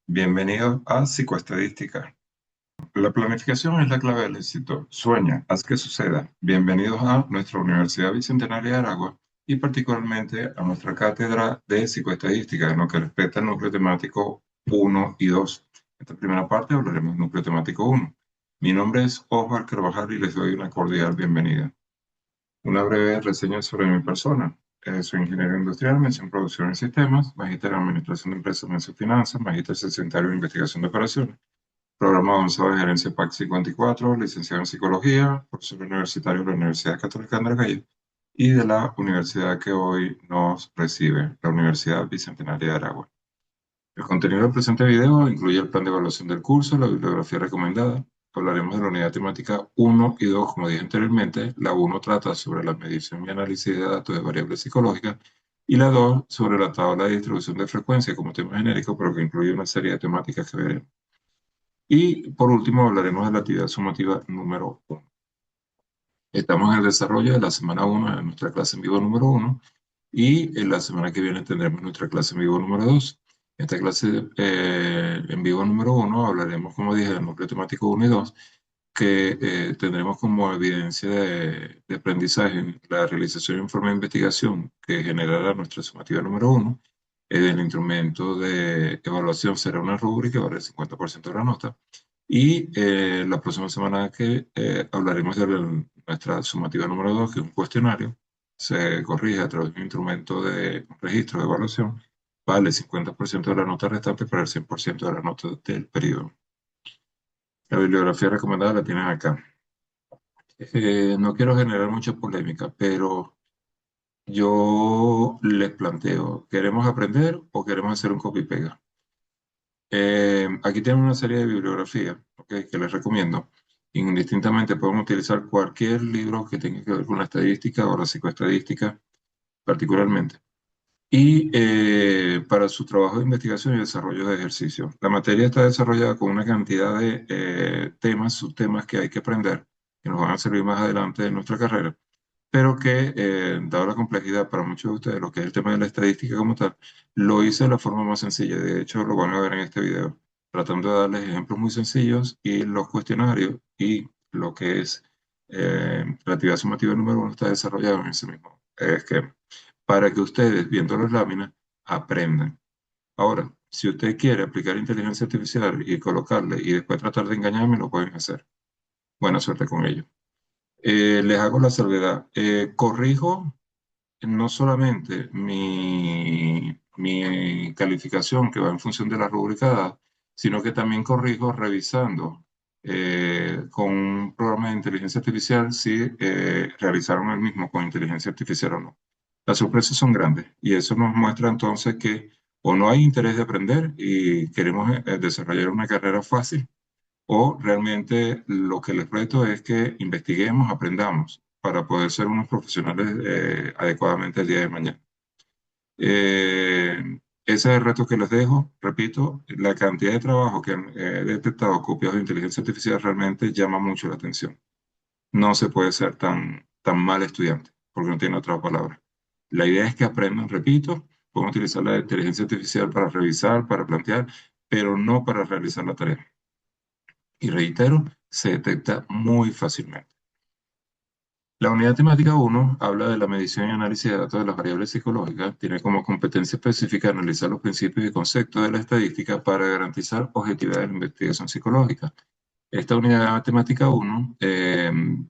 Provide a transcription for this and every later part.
Bienvenidos a Psicoestadística. La planificación es la clave del éxito. Sueña, haz que suceda. Bienvenidos a nuestra Universidad Bicentenaria de Aragua y particularmente a nuestra cátedra de Psicoestadística, en lo que respecta al núcleo temático 1 y 2. En esta primera parte hablaremos del núcleo temático 1. Mi nombre es Osvaldo Carvajal y les doy una cordial bienvenida. Una breve reseña sobre mi persona. Soy ingeniero industrial, mención producción y sistemas, magíster en administración de empresas, mención finanzas, magíster secundario en investigación de operaciones, programa avanzado de gerencia PAC 54, licenciado en psicología, profesor universitario de la Universidad Católica Andrés Bello y de la universidad que hoy nos recibe, la Universidad Bicentenaria de Aragua. El contenido del presente video incluye el plan de evaluación del curso, la bibliografía recomendada. Hablaremos de la unidad temática 1 y 2, como dije anteriormente. La 1 trata sobre la medición y análisis de datos de variables psicológicas y la 2 sobre la tabla de distribución de frecuencia como tema genérico, pero que incluye una serie de temáticas que veremos. Y por último hablaremos de la actividad sumativa número 1. Estamos en el desarrollo de la semana 1 de nuestra clase en vivo número 1 y en la semana que viene tendremos nuestra clase en vivo número 2. En esta clase en vivo número 1 hablaremos, como dije, del núcleo temático 1 y 2, que tendremos como evidencia de aprendizaje la realización de informe de investigación que generará nuestra sumativa número 1. El instrumento de evaluación será una rúbrica, vale el 50% de la nota. Y la próxima semana que hablaremos de nuestra sumativa número 2, que es un cuestionario, se corrige a través de un instrumento de registro de evaluación, vale el 50% de la nota restante para el 100% de la nota del periodo. La bibliografía recomendada la tienen acá. No quiero generar mucha polémica, pero yo les planteo, ¿queremos aprender o queremos hacer un copy-pega? Aquí tienen una serie de bibliografía, ¿ok?, que les recomiendo. Indistintamente pueden utilizar cualquier libro que tenga que ver con la estadística o la psicoestadística particularmente. Y para su trabajo de investigación y desarrollo de ejercicio. La materia está desarrollada con una cantidad de temas, subtemas que hay que aprender, que nos van a servir más adelante en nuestra carrera, pero que, dado la complejidad para muchos de ustedes, lo que es el tema de la estadística como tal, lo hice de la forma más sencilla. De hecho, lo van a ver en este video, tratando de darles ejemplos muy sencillos y los cuestionarios y lo que es la actividad sumativa número 1 está desarrollado en ese mismo esquema, para que ustedes, viendo las láminas, aprendan. Ahora, si usted quiere aplicar inteligencia artificial y colocarle y después tratar de engañarme, lo pueden hacer. Buena suerte con ello. Les hago la salvedad. Corrijo no solamente mi calificación que va en función de la rúbrica dada, sino que también corrijo revisando con un programa de inteligencia artificial si realizaron el mismo con inteligencia artificial o no. Las sorpresas son grandes y eso nos muestra entonces que o no hay interés de aprender y queremos desarrollar una carrera fácil, o realmente lo que les reto es que investiguemos, aprendamos para poder ser unos profesionales adecuadamente el día de mañana. Ese es el reto que les dejo. Repito, la cantidad de trabajo que han detectado copias de inteligencia artificial realmente llama mucho la atención. No se puede ser tan mal estudiante, porque no tiene otra palabra. La idea es que aprendan, repito, pueden utilizar la inteligencia artificial para revisar, para plantear, pero no para realizar la tarea. Y reitero, se detecta muy fácilmente. La unidad temática 1 habla de la medición y análisis de datos de las variables psicológicas. Tiene como competencia específica analizar los principios y conceptos de la estadística para garantizar objetividad de la investigación psicológica. Esta unidad temática 1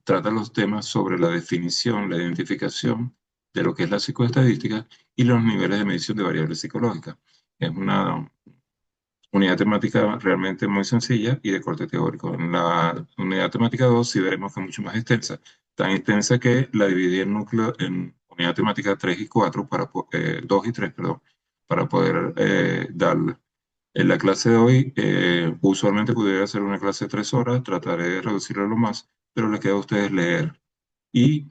trata los temas sobre la definición, la identificación de lo que es la psicoestadística y los niveles de medición de variables psicológicas. Es una unidad temática realmente muy sencilla y de corte teórico. En la unidad temática 2 sí veremos que es mucho más extensa, tan extensa que la dividí en núcleo en unidad temática 3 y 4, 2 y 3, perdón, para poder darla. En la clase de hoy, usualmente pudiera ser una clase de 3 horas, trataré de reducirlo a lo más, pero les queda a ustedes leer. Y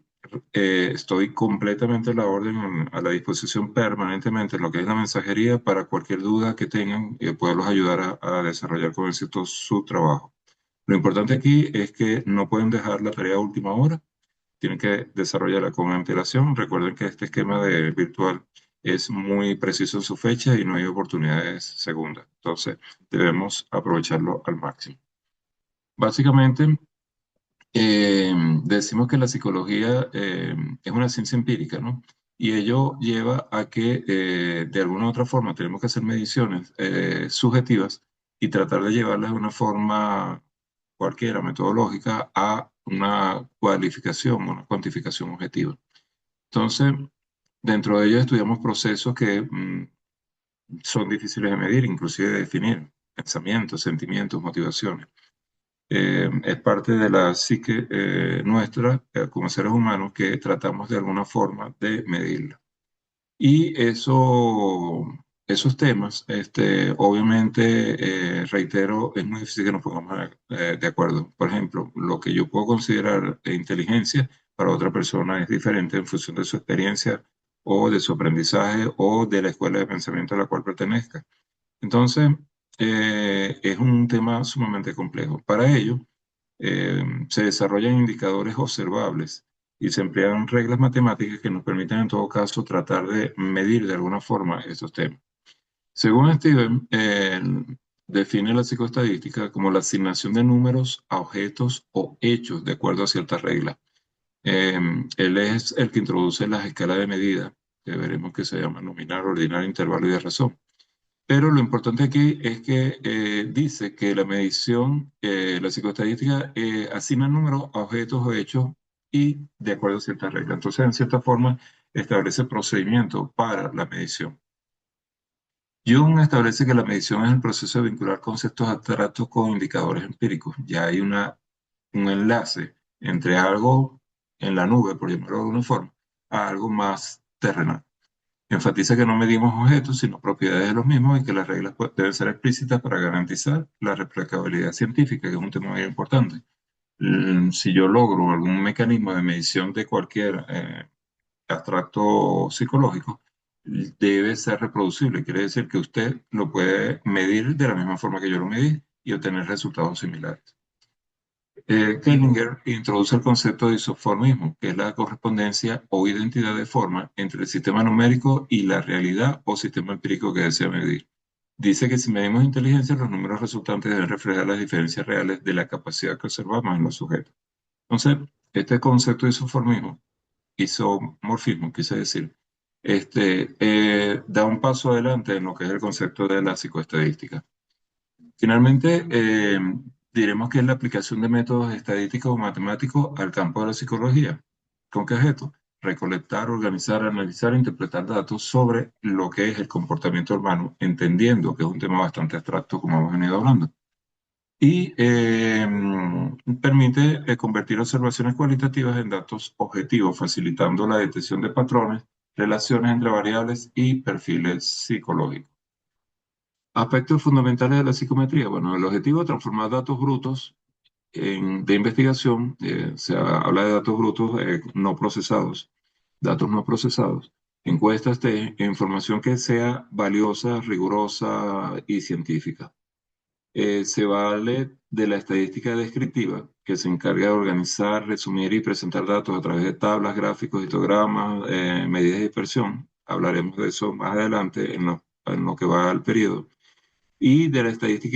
estoy completamente a la orden, a la disposición permanentemente en lo que es la mensajería para cualquier duda que tengan y poderlos ayudar a desarrollar con éxito su trabajo. Lo importante aquí es que no pueden dejar la tarea a última hora, tienen que desarrollarla con antelación. Recuerden que este esquema de virtual es muy preciso en su fecha y no hay oportunidades segundas. Entonces, debemos aprovecharlo al máximo. Básicamente, decimos que la psicología es una ciencia empírica, ¿no? Y ello lleva a que de alguna u otra forma tenemos que hacer mediciones subjetivas y tratar de llevarlas de una forma cualquiera, metodológica, a una cualificación, una cuantificación objetiva. Entonces, dentro de ello estudiamos procesos que son difíciles de medir, inclusive de definir, pensamientos, sentimientos, motivaciones. Es parte de la psique nuestra como seres humanos que tratamos de alguna forma de medirla. Y esos temas, obviamente, reitero, es muy difícil que nos pongamos de acuerdo. Por ejemplo, lo que yo puedo considerar inteligencia para otra persona es diferente en función de su experiencia o de su aprendizaje o de la escuela de pensamiento a la cual pertenezca. Entonces, es un tema sumamente complejo. Para ello, se desarrollan indicadores observables y se emplean reglas matemáticas que nos permiten en todo caso tratar de medir de alguna forma estos temas. Según Steven, define la psicoestadística como la asignación de números a objetos o hechos de acuerdo a ciertas reglas. Eh, Él es el que introduce las escalas de medida, que veremos que se llaman nominal, ordinal, intervalo y de razón. Pero lo importante aquí es que dice que la medición, la psicoestadística, asigna números a objetos o hechos y de acuerdo a ciertas reglas. Entonces, en cierta forma, establece procedimientos para la medición. Jung establece que la medición es el proceso de vincular conceptos abstractos con indicadores empíricos. Ya hay un enlace entre algo en la nube, por llamarlo de alguna forma, a algo más terrenal. Enfatiza que no medimos objetos, sino propiedades de los mismos y que las reglas deben ser explícitas para garantizar la replicabilidad científica, que es un tema muy importante. Si yo logro algún mecanismo de medición de cualquier abstracto psicológico, debe ser reproducible. Quiere decir que usted lo puede medir de la misma forma que yo lo medí y obtener resultados similares. Kellinger introduce el concepto de isoformismo, que es la correspondencia o identidad de forma entre el sistema numérico y la realidad o sistema empírico que desea medir. Dice que si medimos inteligencia, los números resultantes deben reflejar las diferencias reales de la capacidad que observamos en los sujetos. Entonces, este concepto de isomorfismo, quise decir, da un paso adelante en lo que es el concepto de la psicoestadística. Finalmente, diremos que es la aplicación de métodos estadísticos o matemáticos al campo de la psicología. ¿Con qué objeto? Recolectar, organizar, analizar e interpretar datos sobre lo que es el comportamiento humano, entendiendo que es un tema bastante abstracto, como hemos venido hablando. Y permite convertir observaciones cualitativas en datos objetivos, facilitando la detección de patrones, relaciones entre variables y perfiles psicológicos. Aspectos fundamentales de la psicometría. Bueno, el objetivo es transformar datos brutos de investigación, se habla de datos brutos no procesados, datos no procesados, encuestas de información que sea valiosa, rigurosa y científica. Se vale de la estadística descriptiva, que se encarga de organizar, resumir y presentar datos a través de tablas, gráficos, histogramas, medidas de dispersión. Hablaremos de eso más adelante en lo que va al periodo y de la estadística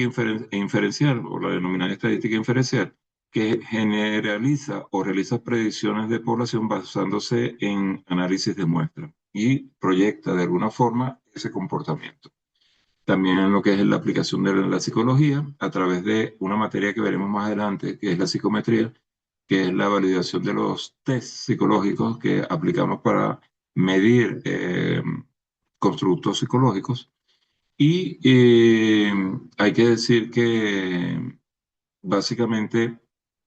inferencial, o la denominada estadística inferencial, que generaliza o realiza predicciones de población basándose en análisis de muestras y proyecta de alguna forma ese comportamiento. También en lo que es la aplicación de la psicología, a través de una materia que veremos más adelante, que es la psicometría, que es la validación de los test psicológicos que aplicamos para medir constructos psicológicos y hay que decir que básicamente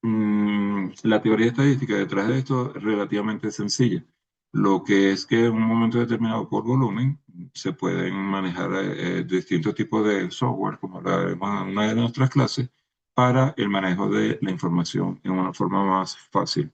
la teoría estadística detrás de esto es relativamente sencilla. Lo que es que en un momento determinado por volumen se pueden manejar distintos tipos de software, como la veremos en una de nuestras clases, para el manejo de la información en una forma más fácil.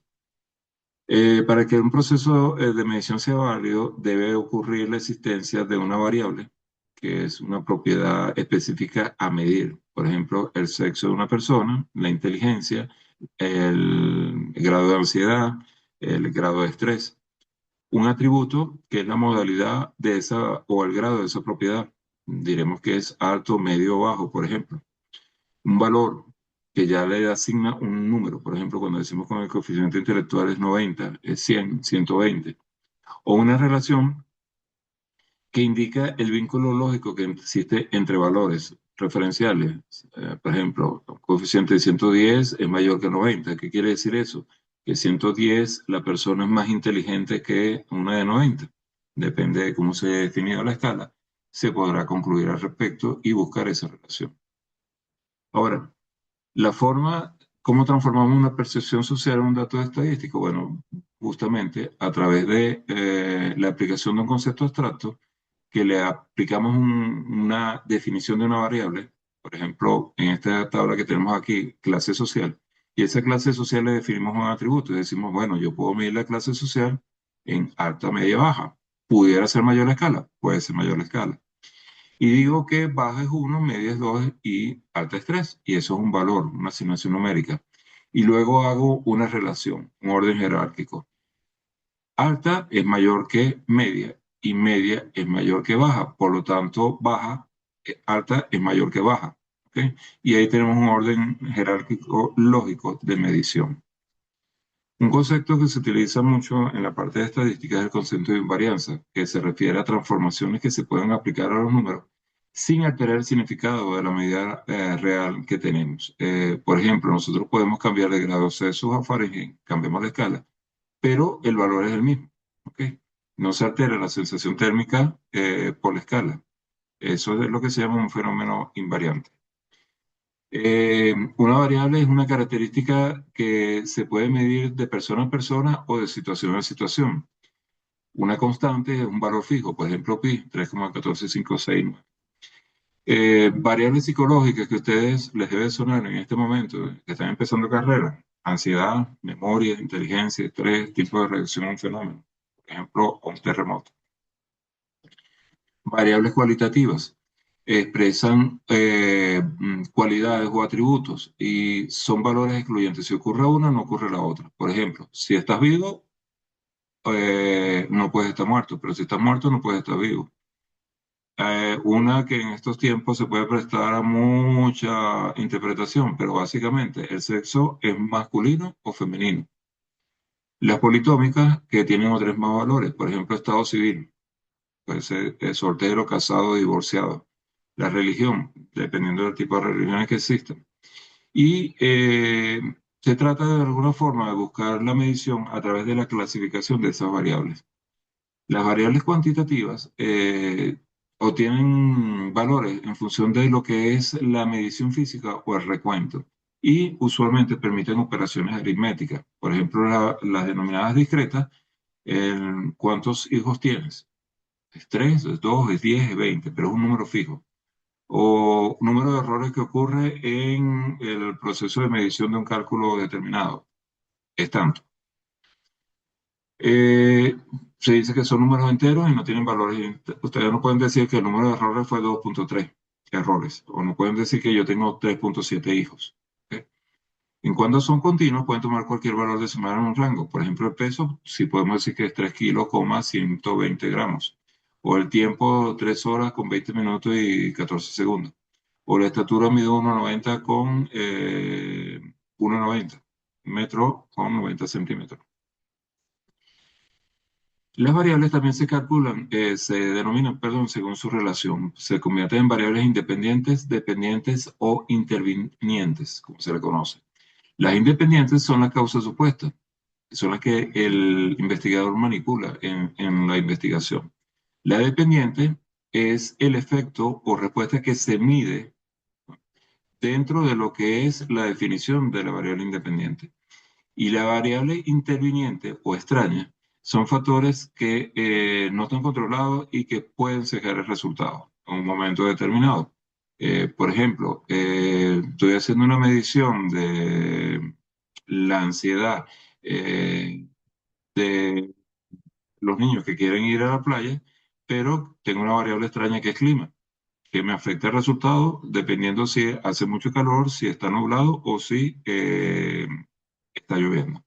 Para que un proceso de medición sea válido, debe ocurrir la existencia de una variable, que es una propiedad específica a medir. Por ejemplo, el sexo de una persona, la inteligencia, el grado de ansiedad, el grado de estrés. Un atributo que es la modalidad de esa o el grado de esa propiedad. Diremos que es alto, medio o bajo, por ejemplo. Un valor que ya le asigna un número. Por ejemplo, cuando decimos con el coeficiente intelectual es 90, es 100, 120. O una relación que indica el vínculo lógico que existe entre valores referenciales. Por ejemplo, el coeficiente de 110 es mayor que 90. ¿Qué quiere decir eso? Que 110 la persona es más inteligente que una de 90. Depende de cómo se haya definido la escala, se podrá concluir al respecto y buscar esa relación. Ahora, la forma, ¿cómo transformamos una percepción social en un dato estadístico? Bueno, justamente a través de la aplicación de un concepto abstracto que le aplicamos una definición de una variable, por ejemplo, en esta tabla que tenemos aquí, clase social, y esa clase social le definimos un atributo y decimos, bueno, yo puedo medir la clase social en alta, media, baja. ¿Pudiera ser mayor la escala? Puede ser mayor la escala. Y digo que baja es 1, media es 2 y alta es 3. Y eso es un valor, una asignación numérica. Y luego hago una relación, un orden jerárquico. Alta es mayor que media y media es mayor que baja. Por lo tanto, alta es mayor que baja. ¿Ok? Y ahí tenemos un orden jerárquico lógico de medición. Un concepto que se utiliza mucho en la parte de estadística es el concepto de invarianza, que se refiere a transformaciones que se pueden aplicar a los números sin alterar el significado de la medida real que tenemos. Por ejemplo, nosotros podemos cambiar de grado Celsius a Fahrenheit, cambiamos la escala, pero el valor es el mismo. ¿Ok? No se altera la sensación térmica por la escala. Eso es lo que se llama un fenómeno invariante. Una variable es una característica que se puede medir de persona a persona o de situación a situación. Una constante es un valor fijo, por ejemplo, pi, 3,14569. Variables psicológicas que a ustedes les debe sonar en este momento, que están empezando carrera, ansiedad, memoria, inteligencia, estrés, tipo de reacción a un fenómeno, por ejemplo, a un terremoto. Variables cualitativas expresan cualidades o atributos y son valores excluyentes. Si ocurre una, no ocurre la otra. Por ejemplo, si estás vivo, no puedes estar muerto, pero si estás muerto, no puedes estar vivo. Una que en estos tiempos se puede prestar a mucha interpretación, pero básicamente el sexo es masculino o femenino. Las politómicas que tienen otros más valores, por ejemplo, estado civil. Puede ser soltero, casado, divorciado. La religión, dependiendo del tipo de religiones que existan. Y se trata de alguna forma de buscar la medición a través de la clasificación de esas variables. Las variables cuantitativas obtienen valores en función de lo que es la medición física o el recuento y usualmente permiten operaciones aritméticas. Por ejemplo, las denominadas discretas, ¿cuántos hijos tienes? Es 3, es 2, es 10, es 20, pero es un número fijo. O número de errores que ocurre en el proceso de medición de un cálculo determinado. Es tanto. Eh, Se dice que son números enteros y no tienen valores. Ustedes no pueden decir que el número de errores fue 2,3 errores. O no pueden decir que yo tengo 3,7 hijos. ¿Ok? En cuanto son continuos, pueden tomar cualquier valor decimal en un rango. Por ejemplo, el peso, si podemos decir que es 3 kilos, 120 gramos. O el tiempo, 3 horas con 20 minutos y 14 segundos. O la estatura mide 1,90 con 1,90 metro con 90 centímetros. Las variables también se calculan, se denominan, perdón, según su relación. Se convierten en variables independientes, dependientes o intervinientes, como se le conoce. Las independientes son las causas supuestas, son las que el investigador manipula en la investigación. La dependiente es el efecto o respuesta que se mide dentro de lo que es la definición de la variable independiente. Y la variable interviniente o extraña son factores que no están controlados y que pueden cegar el resultado en un momento determinado. Por ejemplo, estoy haciendo una medición de la ansiedad eh, de los niños que quieren ir a la playa, pero tengo una variable extraña que es clima, que me afecta el resultado dependiendo si hace mucho calor, si está nublado o si está lloviendo.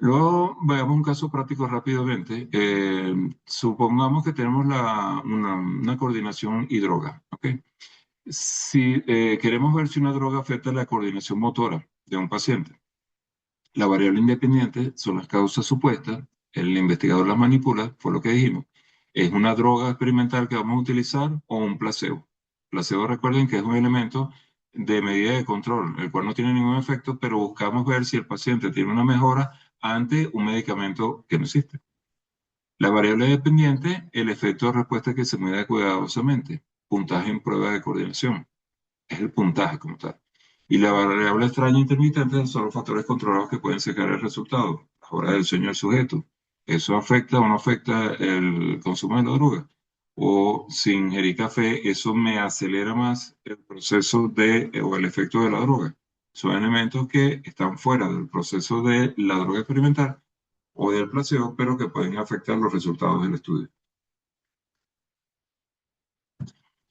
Luego veamos un caso práctico rápidamente. Supongamos que tenemos una coordinación y droga, ¿ok? Si queremos ver si una droga afecta la coordinación motora de un paciente, la variable independiente son las causas supuestas, el investigador las manipula, fue lo que dijimos. ¿Es una droga experimental que vamos a utilizar o un placebo? Placebo, recuerden que es un elemento de medida de control, el cual no tiene ningún efecto, pero buscamos ver si el paciente tiene una mejora ante un medicamento que no existe. La variable dependiente, el efecto de respuesta que se mide cuidadosamente, puntaje en pruebas de coordinación, es el puntaje como tal. Y la variable extraña intermitente son los factores controlados que pueden secar el resultado, la hora del sueño del sujeto. ¿Eso afecta o no afecta el consumo de la droga? O si ingerí café, eso me acelera más el proceso o el efecto de la droga. Son elementos que están fuera del proceso de la droga experimental o del placebo, pero que pueden afectar los resultados del estudio.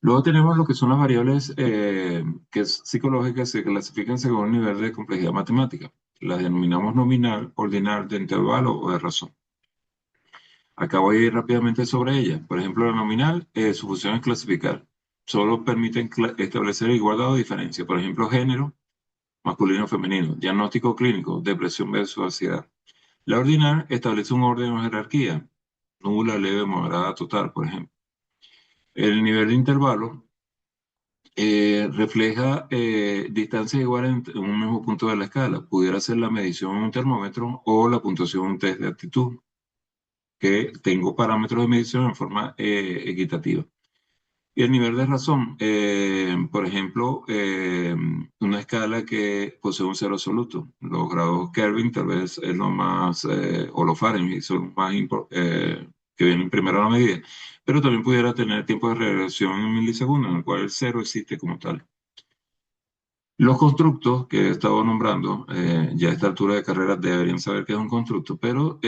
Luego tenemos lo que son las variables que es psicológicas, se clasifican según el nivel de complejidad matemática. Las denominamos nominal, ordinal, de intervalo o de razón. Acá voy a ir rápidamente sobre ellas. Por ejemplo, la nominal, su función es clasificar. Solo permiten establecer igualdad o diferencia. Por ejemplo, género, masculino o femenino. Diagnóstico clínico, depresión versus ansiedad. La ordinal establece un orden o jerarquía. Nula, leve, moderada, total, por ejemplo. El nivel de intervalo refleja distancias iguales en un mismo punto de la escala. Pudiera ser la medición en un termómetro o la puntuación en un test de actitud, que tengo parámetros de medición en forma equitativa. Y el nivel de razón, por ejemplo, una escala que posee un cero absoluto. Los grados Kelvin tal vez es lo más, o los Fahrenheit son los más que vienen primero a la medida, pero también pudiera tener tiempo de regresión en milisegundos, en el cual el cero existe como tal. Los constructos que he estado nombrando, ya a esta altura de carrera deberían saber que es un constructo, pero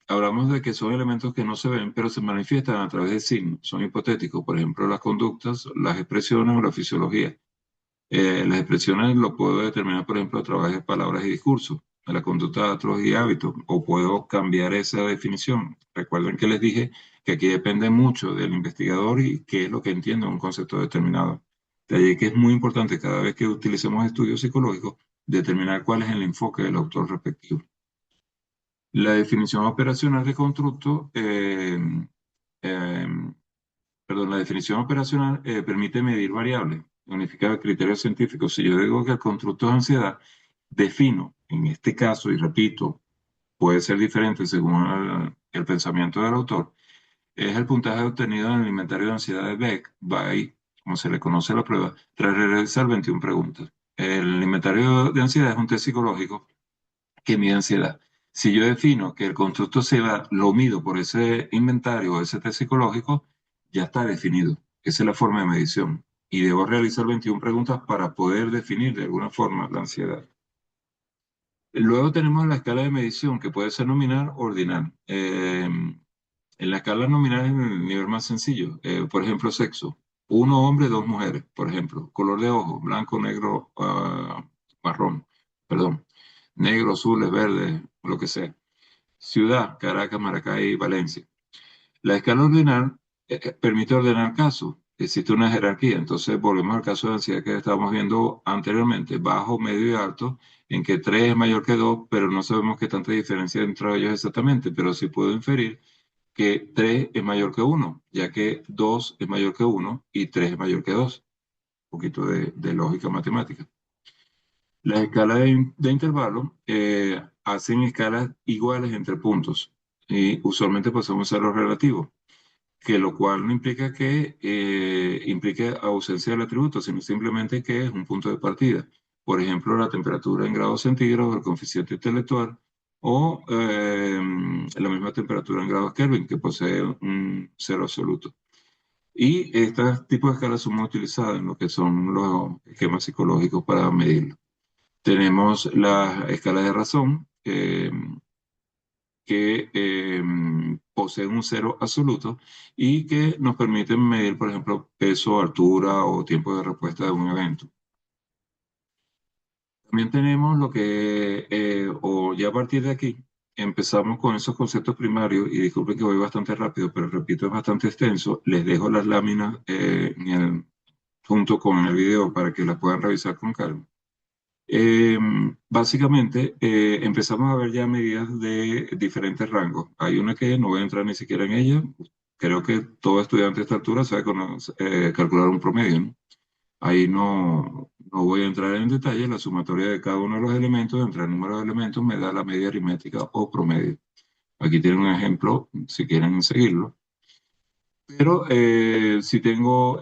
hablamos de que son elementos que no se ven, pero se manifiestan a través de signos, son hipotéticos, por ejemplo, las conductas, las expresiones o la fisiología. Las expresiones lo puedo determinar, por ejemplo, a través de palabras y discursos, de la conducta, datos y hábitos, o puedo cambiar esa definición. Recuerden que les dije que aquí depende mucho del investigador y qué es lo que entiende un concepto determinado. De ahí que es muy importante cada vez que utilicemos estudios psicológicos determinar cuál es el enfoque del autor respectivo. La definición operacional de constructo, eh, perdón, la definición operacional permite medir variables, unificar criterios científicos. Si yo digo que el constructo es ansiedad, defino, en este caso, y repito, puede ser diferente según el pensamiento del autor, es el puntaje obtenido en el inventario de ansiedad de Beck, by, como se le conoce a la prueba, tras realizar 21 preguntas. El inventario de ansiedad es un test psicológico que mide ansiedad. Si yo defino que el constructo se va, lo mido por ese inventario o ese test psicológico, ya está definido. Esa es la forma de medición. Y debo realizar 21 preguntas para poder definir de alguna forma la ansiedad. Luego tenemos la escala de medición, que puede ser nominal o ordinal. En la escala nominal es el nivel más sencillo. Por ejemplo, sexo. Uno hombre, dos mujeres, por ejemplo. Color de ojo, blanco, negro, marrón. Perdón. Negro, azules, verdes, lo que sea. Ciudad, Caracas, Maracay, Valencia. La escala ordinal permite ordenar casos. Existe una jerarquía. Entonces, volvemos al caso de ansiedad que estábamos viendo anteriormente, bajo, medio y alto, en que 3 es mayor que 2, pero no sabemos qué tanta diferencia entre ellos exactamente, pero sí puedo inferir que 3 es mayor que 1, ya que 2 es mayor que 1 y 3 es mayor que 2. Un poquito de lógica matemática. Las escalas de intervalo hacen escalas iguales entre puntos y usualmente pasamos a los relativos, que lo cual no implica que implique ausencia del atributo, sino simplemente que es un punto de partida. Por ejemplo, la temperatura en grados centígrados, el coeficiente intelectual, o la misma temperatura en grados Kelvin, que posee un cero absoluto. Y estos tipos de escalas son muy utilizadas en lo que son los esquemas psicológicos para medirlo. Tenemos la escala de razón, que poseen un cero absoluto y que nos permiten medir, por ejemplo, peso, altura o tiempo de respuesta de un evento. También tenemos lo que, o ya a partir de aquí, empezamos con esos conceptos primarios, y disculpen que voy bastante rápido, pero repito, es bastante extenso. Les dejo las láminas junto con el video para que las puedan revisar con calma. Eh, Básicamente, empezamos a ver ya medidas de diferentes rangos. Hay una que no voy a entrar ni siquiera en ella. Creo que todo estudiante a esta altura sabe calcular un promedio, ¿no? Ahí no voy a entrar en detalle. La sumatoria de cada uno de los elementos entre el número de elementos me da la media aritmética o promedio. Aquí tienen un ejemplo si quieren seguirlo. Pero sí tengo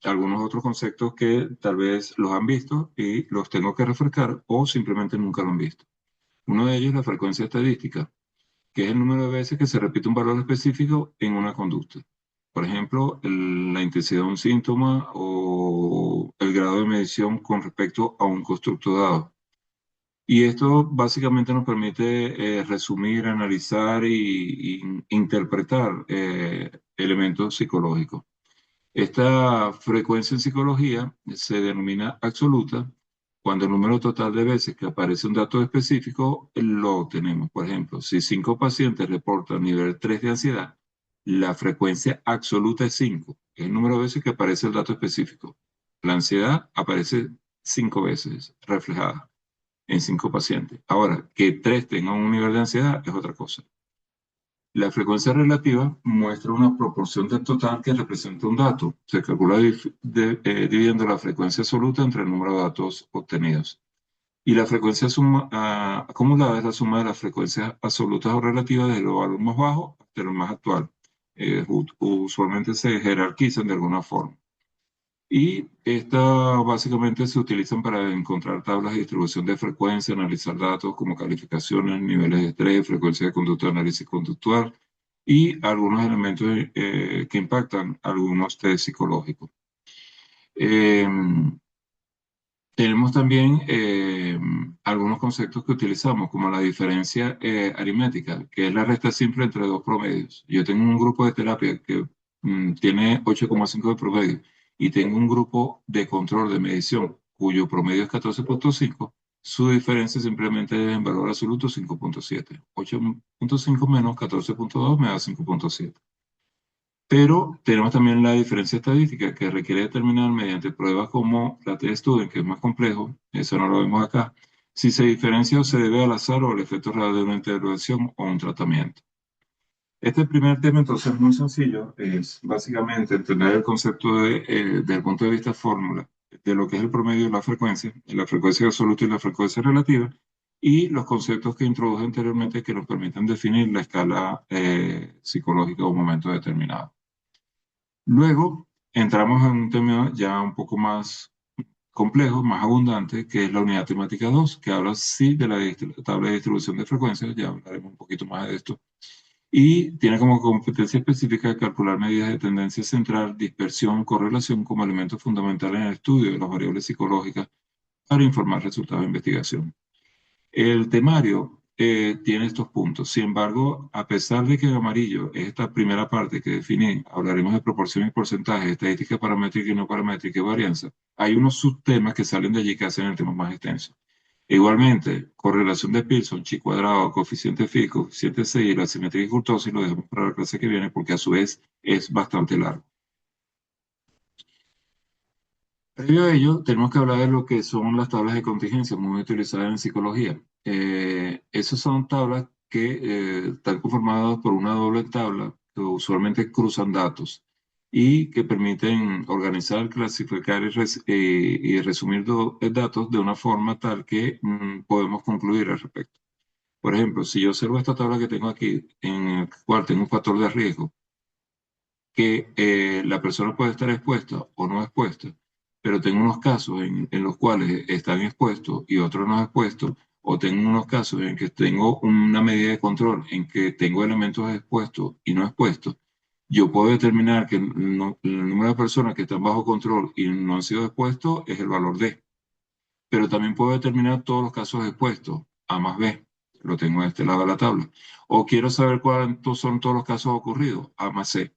algunos otros conceptos que tal vez los han visto y los tengo que refrescar o simplemente nunca lo han visto. Uno de ellos es la frecuencia estadística, que es el número de veces que se repite un valor específico en una conducta. Por ejemplo, la intensidad de un síntoma o el grado de medición con respecto a un constructo dado. Y esto básicamente nos permite resumir, analizar y interpretar elementos psicológicos. Esta frecuencia en psicología se denomina absoluta cuando el número total de veces que aparece un dato específico lo tenemos. Por ejemplo, si 5 pacientes reportan nivel 3 de ansiedad, la frecuencia absoluta es 5. Es el número de veces que aparece el dato específico. La ansiedad aparece 5 veces reflejada en 5 pacientes. Ahora, que 3 tengan un nivel de ansiedad es otra cosa. La frecuencia relativa muestra una proporción del total que representa un dato. Se calcula dividiendo la frecuencia absoluta entre el número de datos obtenidos. Y la frecuencia acumulada es la suma de las frecuencias absolutas o relativas desde el valor más bajo hasta el más actual. Usualmente se jerarquizan de alguna forma. Y estas básicamente se utilizan para encontrar tablas de distribución de frecuencia, analizar datos como calificaciones, niveles de estrés, frecuencia de conducta, análisis conductual y algunos elementos que impactan algunos test psicológicos. Eh, Tenemos también algunos conceptos que utilizamos, como la diferencia aritmética, que es la resta simple entre dos promedios. Yo tengo un grupo de terapia que tiene 8,5 de promedio y tengo un grupo de control de medición cuyo promedio es 14,5. Su diferencia simplemente es en valor absoluto 5,7. 8,5 menos 14,2 me da 5,7. Pero tenemos también la diferencia estadística que requiere determinar mediante pruebas como la T-Student, que es más complejo, eso no lo vemos acá, si se diferencia o se debe al azar o al efecto real de una intervención o un tratamiento. Este primer tema entonces es muy sencillo, es básicamente entender el concepto desde el punto de vista fórmula de lo que es el promedio de la frecuencia absoluta y la frecuencia relativa, y los conceptos que introduje anteriormente que nos permiten definir la escala psicológica de un momento determinado. Luego entramos en un tema ya un poco más complejo, más abundante, que es la unidad temática 2, que habla sí de la tabla de distribución de frecuencias, ya hablaremos un poquito más de esto, y tiene como competencia específica calcular medidas de tendencia central, dispersión, correlación como elementos fundamentales en el estudio de las variables psicológicas para informar resultados de investigación. El temario tiene estos puntos. Sin embargo, a pesar de que en amarillo es esta primera parte que definí, hablaremos de proporciones y porcentajes, estadística paramétrica y no paramétrica y varianza, hay unos subtemas que salen de allí que hacen el tema más extenso. Igualmente, correlación de Pearson, chi cuadrado, coeficiente phi, coeficiente psi y la simetría y kurtosis lo dejamos para la clase que viene porque a su vez es bastante largo. Previo a ello, tenemos que hablar de lo que son las tablas de contingencia muy utilizadas en psicología. Esas son tablas que están conformadas por una doble tabla que usualmente cruzan datos y que permiten organizar, clasificar y resumir datos de una forma tal que podemos concluir al respecto. Por ejemplo, si yo observo esta tabla que tengo aquí, en el cual tengo un factor de riesgo, que la persona puede estar expuesta o no expuesta, pero tengo unos casos en los cuales están expuestos y otros no expuestos, o tengo unos casos en que tengo una medida de control en que tengo elementos expuestos y no expuestos, yo puedo determinar que el número de personas que están bajo control y no han sido expuestos es el valor D, pero también puedo determinar todos los casos expuestos, A más B, lo tengo de este lado de la tabla, o quiero saber cuántos son todos los casos ocurridos, A más C.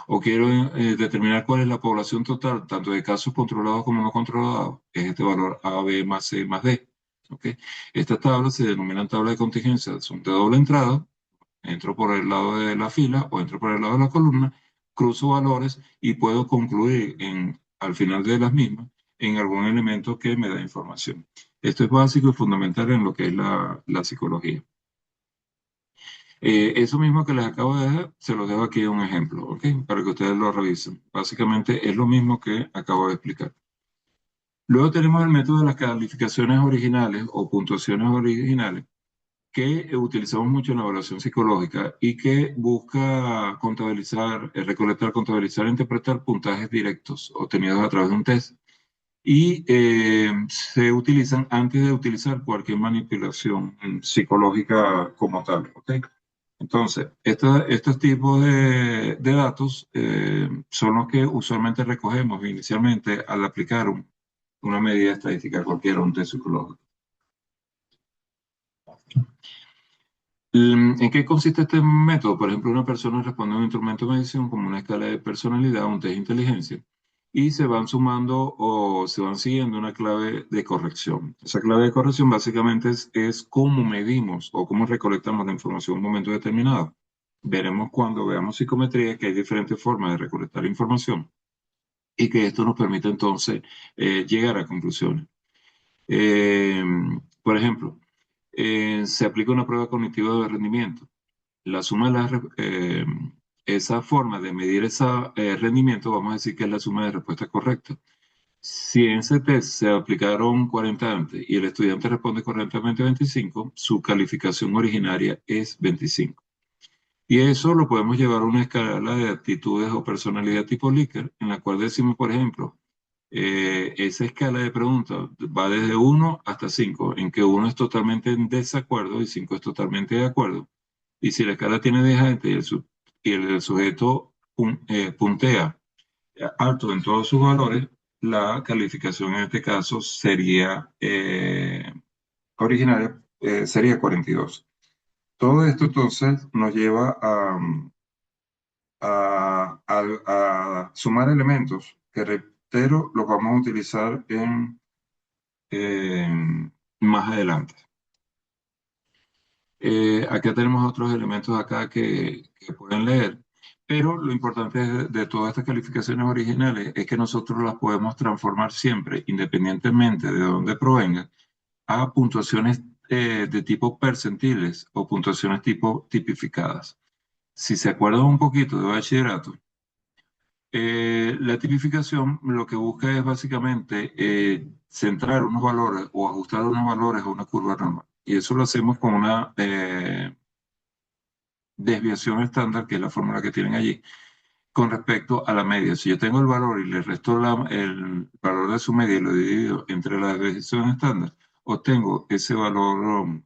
O quiero determinar cuál es la población total, tanto de casos controlados como no controlados, es este valor A, B más C más D. ¿ok? Estas tablas se denominan tablas de contingencia, son de doble entrada. Entro por el lado de la fila o entro por el lado de la columna, cruzo valores y puedo concluir al final de las mismas en algún elemento que me da información. Esto es básico y fundamental en lo que es la psicología. Eso mismo que les acabo de dejar, se los dejo aquí en un ejemplo, ¿ok? Para que ustedes lo revisen. Básicamente es lo mismo que acabo de explicar. Luego tenemos el método de las calificaciones originales o puntuaciones originales, que utilizamos mucho en la evaluación psicológica y que busca contabilizar, recolectar, contabilizar e interpretar puntajes directos obtenidos a través de un test y se utilizan antes de utilizar cualquier manipulación psicológica como tal, ¿ok? Entonces, estos tipos de datos son los que usualmente recogemos inicialmente al aplicar una medida estadística cualquiera, un test psicológico. ¿En qué consiste este método? Por ejemplo, una persona responde a un instrumento de medición como una escala de personalidad, un test de inteligencia, y se van sumando o se van siguiendo una clave de corrección. Esa clave de corrección básicamente es cómo medimos o cómo recolectamos la información en un momento determinado. Veremos cuando veamos psicometría que hay diferentes formas de recolectar información y que esto nos permite entonces llegar a conclusiones. Eh, por ejemplo, se aplica una prueba cognitiva de rendimiento. La suma de esa forma de medir ese rendimiento, vamos a decir que es la suma de respuestas correctas. Si en ese test se aplicaron 40 antes y el estudiante responde correctamente 25, su calificación originaria es 25. Y eso lo podemos llevar a una escala de actitudes o personalidad tipo Likert, en la cual decimos, por ejemplo, esa escala de preguntas va desde 1 hasta 5, en que 1 es totalmente en desacuerdo y 5 es totalmente de acuerdo. Y si la escala tiene de gente y el sujeto puntea alto en todos sus valores, la calificación en este caso sería originaria, sería 42. Todo esto entonces nos lleva a sumar elementos que, reitero, los vamos a utilizar más adelante. Acá tenemos otros elementos acá que pueden leer, pero lo importante de todas estas calificaciones originales es que nosotros las podemos transformar siempre, independientemente de dónde provengan, a puntuaciones de tipo percentiles o puntuaciones tipo tipificadas. Si se acuerdan un poquito de bachillerato, la tipificación lo que busca es básicamente centrar unos valores o ajustar unos valores a una curva normal. Y eso lo hacemos con una desviación estándar, que es la fórmula que tienen allí, con respecto a la media. Si yo tengo el valor y le resto el valor de su media y lo divido entre la desviación estándar, obtengo ese valor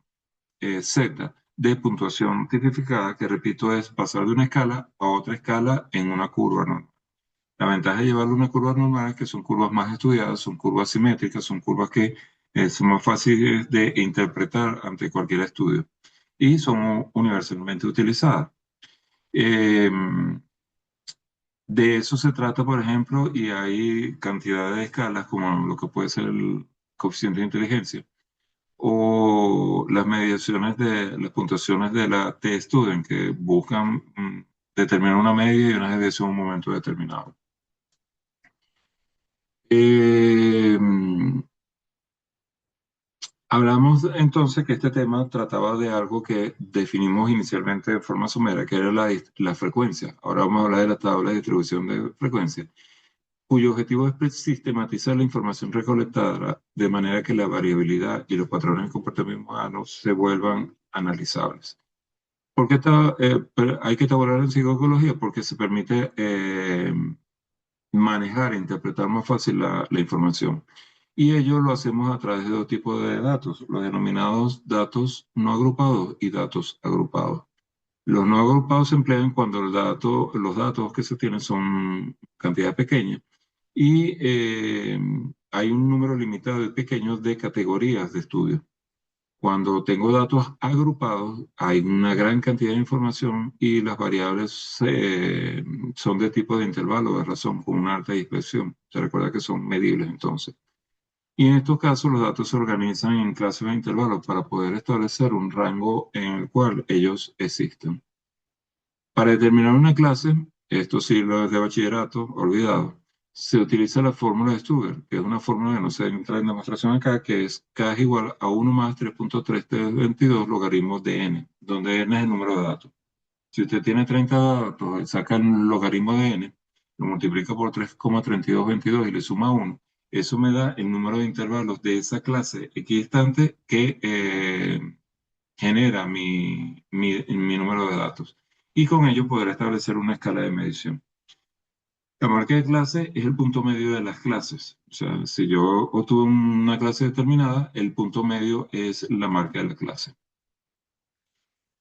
Z de puntuación tipificada, que repito es pasar de una escala a otra escala en una curva normal. La ventaja de llevarlo a una curva normal es que son curvas más estudiadas, son curvas simétricas, son curvas que son más fáciles de interpretar ante cualquier estudio y son universalmente utilizadas. Eh, de eso se trata, por ejemplo, y hay cantidad de escalas como lo que puede ser el coeficiente de inteligencia o las mediaciones de las puntuaciones de la T-Student que buscan determinar una media y una desviación en un momento determinado. Eh, Hablamos entonces que este tema trataba de algo que definimos inicialmente de forma somera, que era la frecuencia. Ahora vamos a hablar de la tabla de distribución de frecuencia, cuyo objetivo es sistematizar la información recolectada de manera que la variabilidad y los patrones de comportamiento humano se vuelvan analizables. ¿Por qué hay que tabular en psicología? Porque se permite manejar e interpretar más fácil la información. Y ello lo hacemos a través de dos tipos de datos, los denominados datos no agrupados y datos agrupados. Los no agrupados se emplean cuando los datos que se tienen son cantidades pequeñas y hay un número limitado de pequeños de categorías de estudio. Cuando tengo datos agrupados, hay una gran cantidad de información y las variables son de tipo de intervalo de razón con una alta dispersión. Se recuerda que son medibles entonces. Y en estos casos los datos se organizan en clases de intervalos para poder establecer un rango en el cual ellos existen. Para determinar una clase, esto sí lo es de bachillerato, olvidado, se utiliza la fórmula de Stuger, que es una fórmula que no se entra en demostración acá, que es k es igual a 1 más 3.322 logaritmos de n, donde n es el número de datos. Si usted tiene 30 datos, saca el logaritmo de n, lo multiplica por 3,3222 y le suma 1. Eso me da el número de intervalos de esa clase equidistante que genera mi número de datos. Y con ello poder establecer una escala de medición. La marca de clase es el punto medio de las clases. O sea, si yo obtuve una clase determinada, el punto medio es la marca de la clase.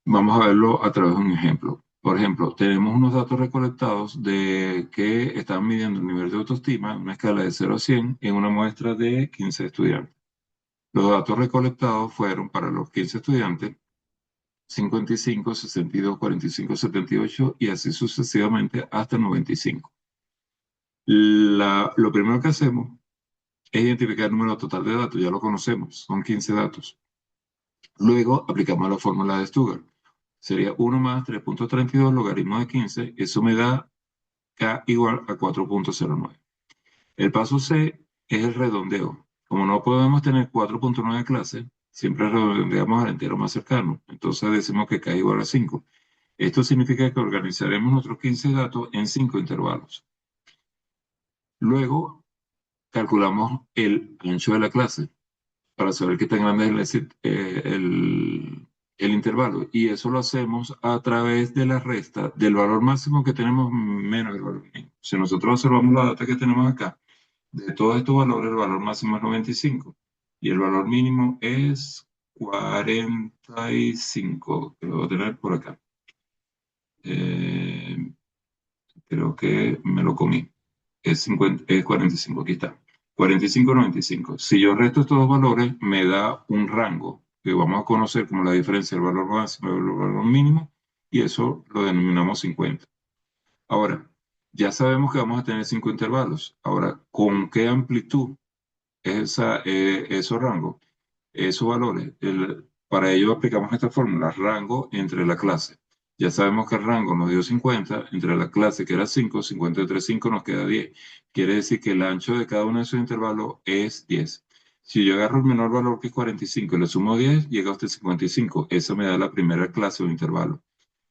Vamos a verlo a través de un ejemplo. Por ejemplo, tenemos unos datos recolectados de que están midiendo el nivel de autoestima en una escala de 0 a 100 en una muestra de 15 estudiantes. Los datos recolectados fueron para los 15 estudiantes 55, 62, 45, 78 y así sucesivamente hasta 95. Lo primero que hacemos es identificar el número total de datos, ya lo conocemos, son 15 datos. Luego aplicamos la fórmula de Stuger. Sería 1 más 3.32 logaritmo de 15, eso me da k igual a 4.09. El paso C es el redondeo. Como no podemos tener 4.9 clases, siempre redondeamos al entero más cercano. Entonces decimos que k igual a 5. Esto significa que organizaremos nuestros 15 datos en 5 intervalos. Luego calculamos el ancho de la clase para saber qué tan grande es el intervalo. Y eso lo hacemos a través de la resta del valor máximo que tenemos menos el valor mínimo. Si nosotros observamos la data que tenemos acá, de todos estos valores, el valor máximo es 95 y el valor mínimo es 45, que lo voy a tener por acá. Eh, Creo que me lo comí. Es 45, aquí está. 45, 95. Si yo resto estos dos valores, me da un rango que vamos a conocer como la diferencia del valor máximo y el valor mínimo, y eso lo denominamos 50. Ahora, ya sabemos que vamos a tener 5 intervalos. Ahora, ¿con qué amplitud es esos rangos, esos valores? Para ello aplicamos esta fórmula, rango entre la clase. Ya sabemos que el rango nos dio 50, entre la clase que era 5, 50 entre 5 nos queda 10. Quiere decir que el ancho de cada uno de esos intervalos es 10. Si yo agarro el menor valor que es 45 y le sumo 10, llega hasta 55. Eso me da la primera clase o intervalo.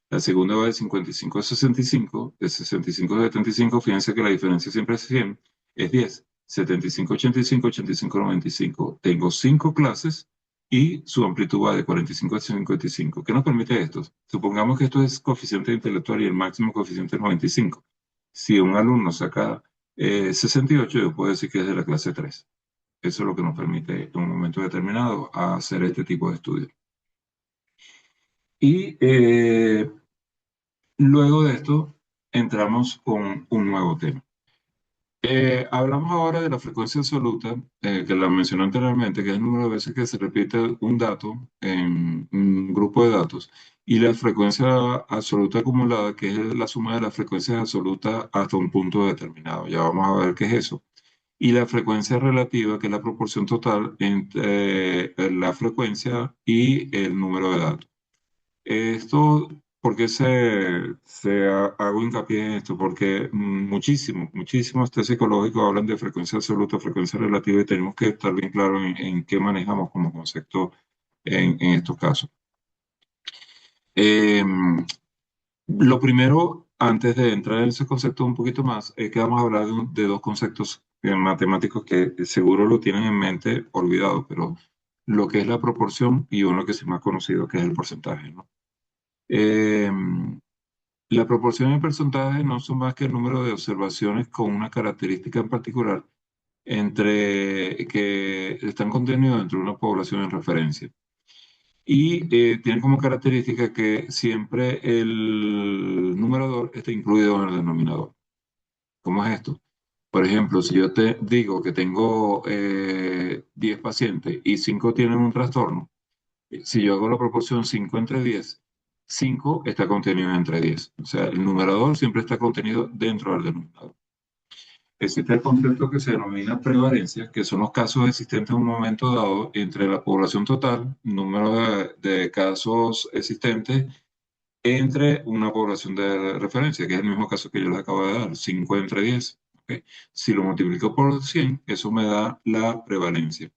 La segunda va de 55 a 65, de 65 a 75, fíjense que la diferencia siempre es 100, es 10. 75, 85, 85, 95. Tengo 5 clases y su amplitud va de 45 a 55. ¿Qué nos permite esto? Supongamos que esto es coeficiente intelectual y el máximo coeficiente es 95. Si un alumno saca 68, yo puedo decir que es de la clase 3. Eso es lo que nos permite en un momento determinado hacer este tipo de estudios. Y luego de esto, entramos con un nuevo tema. Hablamos ahora de la frecuencia absoluta, que la mencioné anteriormente, que es el número de veces que se repite un dato en un grupo de datos, y la frecuencia absoluta acumulada, que es la suma de las frecuencias absolutas hasta un punto determinado. Ya vamos a ver qué es eso. Y la frecuencia relativa, que es la proporción total entre la frecuencia y el número de datos. Esto, ¿por qué hago hincapié en esto? Porque muchísimos test psicológicos hablan de frecuencia absoluta, frecuencia relativa, y tenemos que estar bien claros en qué manejamos como concepto en estos casos. Eh, lo primero, antes de entrar en ese concepto un poquito más, es que vamos a hablar de dos conceptos matemáticos que seguro lo tienen en mente olvidado, pero lo que es la proporción y uno que es más conocido, que es el porcentaje, ¿no? Eh, la proporción y el porcentaje no son más que el número de observaciones con una característica en particular que están contenidos dentro de una población en referencia. Y tienen como característica que siempre el numerador está incluido en el denominador. ¿Cómo es esto? Por ejemplo, si yo te digo que tengo 10 pacientes y 5 tienen un trastorno, si yo hago la proporción 5 entre 10, 5 está contenido entre 10. O sea, el numerador siempre está contenido dentro del denominador. Existe el concepto que se denomina prevalencia, que son los casos existentes en un momento dado entre la población total, número de casos existentes, entre una población de referencia, que es el mismo caso que yo les acabo de dar, 5 entre 10. ¿Ok? Si lo multiplico por 100, eso me da la prevalencia.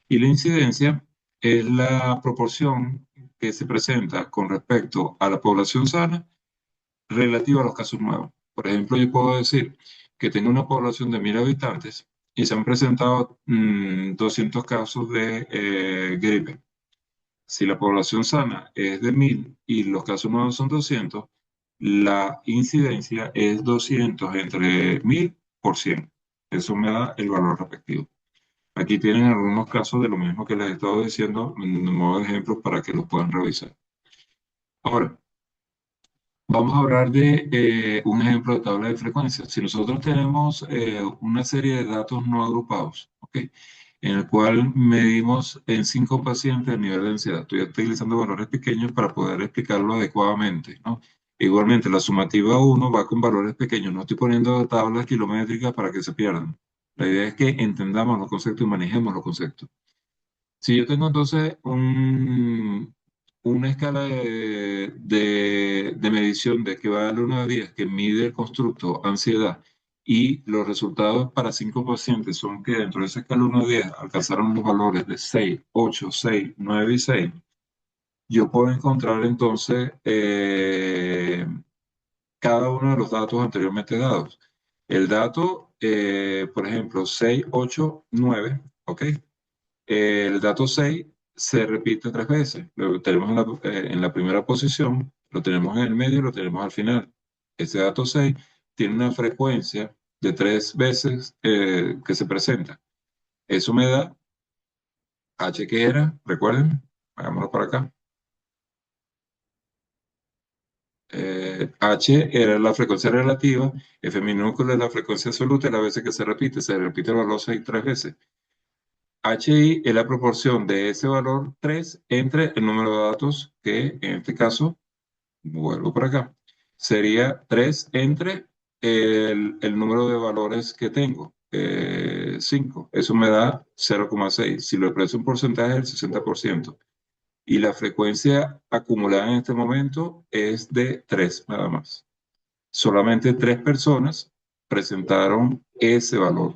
Y la incidencia es la proporción que se presenta con respecto a la población sana relativa a los casos nuevos. Por ejemplo, yo puedo decir que tengo una población de 1000 habitantes y se han presentado 200 casos de gripe. Si la población sana es de 1000 y los casos nuevos son 200, la incidencia es 200 entre 1000 por 100. Eso me da el valor respectivo. Aquí tienen algunos casos de lo mismo que les he estado diciendo en modo de ejemplo para que los puedan revisar. Ahora, vamos a hablar de un ejemplo de tabla de frecuencia. Si nosotros tenemos una serie de datos no agrupados, ¿ok? En el cual medimos en 5 pacientes el nivel de densidad. Estoy utilizando valores pequeños para poder explicarlo adecuadamente, ¿no? Igualmente, la sumativa 1 va con valores pequeños. No estoy poniendo tablas kilométricas para que se pierdan. La idea es que entendamos los conceptos y manejemos los conceptos. Si yo tengo entonces una escala de medición de que va del 1 a 10 que mide el constructo ansiedad y los resultados para 5 pacientes son que dentro de esa escala 1 a 10 alcanzaron los valores de 6, 8, 6, 9 y 6, yo puedo encontrar entonces cada uno de los datos anteriormente dados. El dato, por ejemplo, 6, 8, 9, ¿ok? El dato 6 se repite 3 veces. Lo tenemos en la primera posición, lo tenemos en el medio y lo tenemos al final. Ese dato 6 tiene una frecuencia de 3 veces que se presenta. Eso me da H que era, recuerden, hagámoslo para acá. H era la frecuencia relativa, F minúscula es la frecuencia absoluta y las veces que se repite el valor 6 3 veces. HI es la proporción de ese valor 3 entre el número de datos que, en este caso, vuelvo por acá, sería 3 entre el número de valores que tengo, 5. Eso me da 0,6. Si lo expreso en porcentaje, es el 60%. Y la frecuencia acumulada en este momento es de 3 nada más. Solamente 3 personas presentaron ese valor.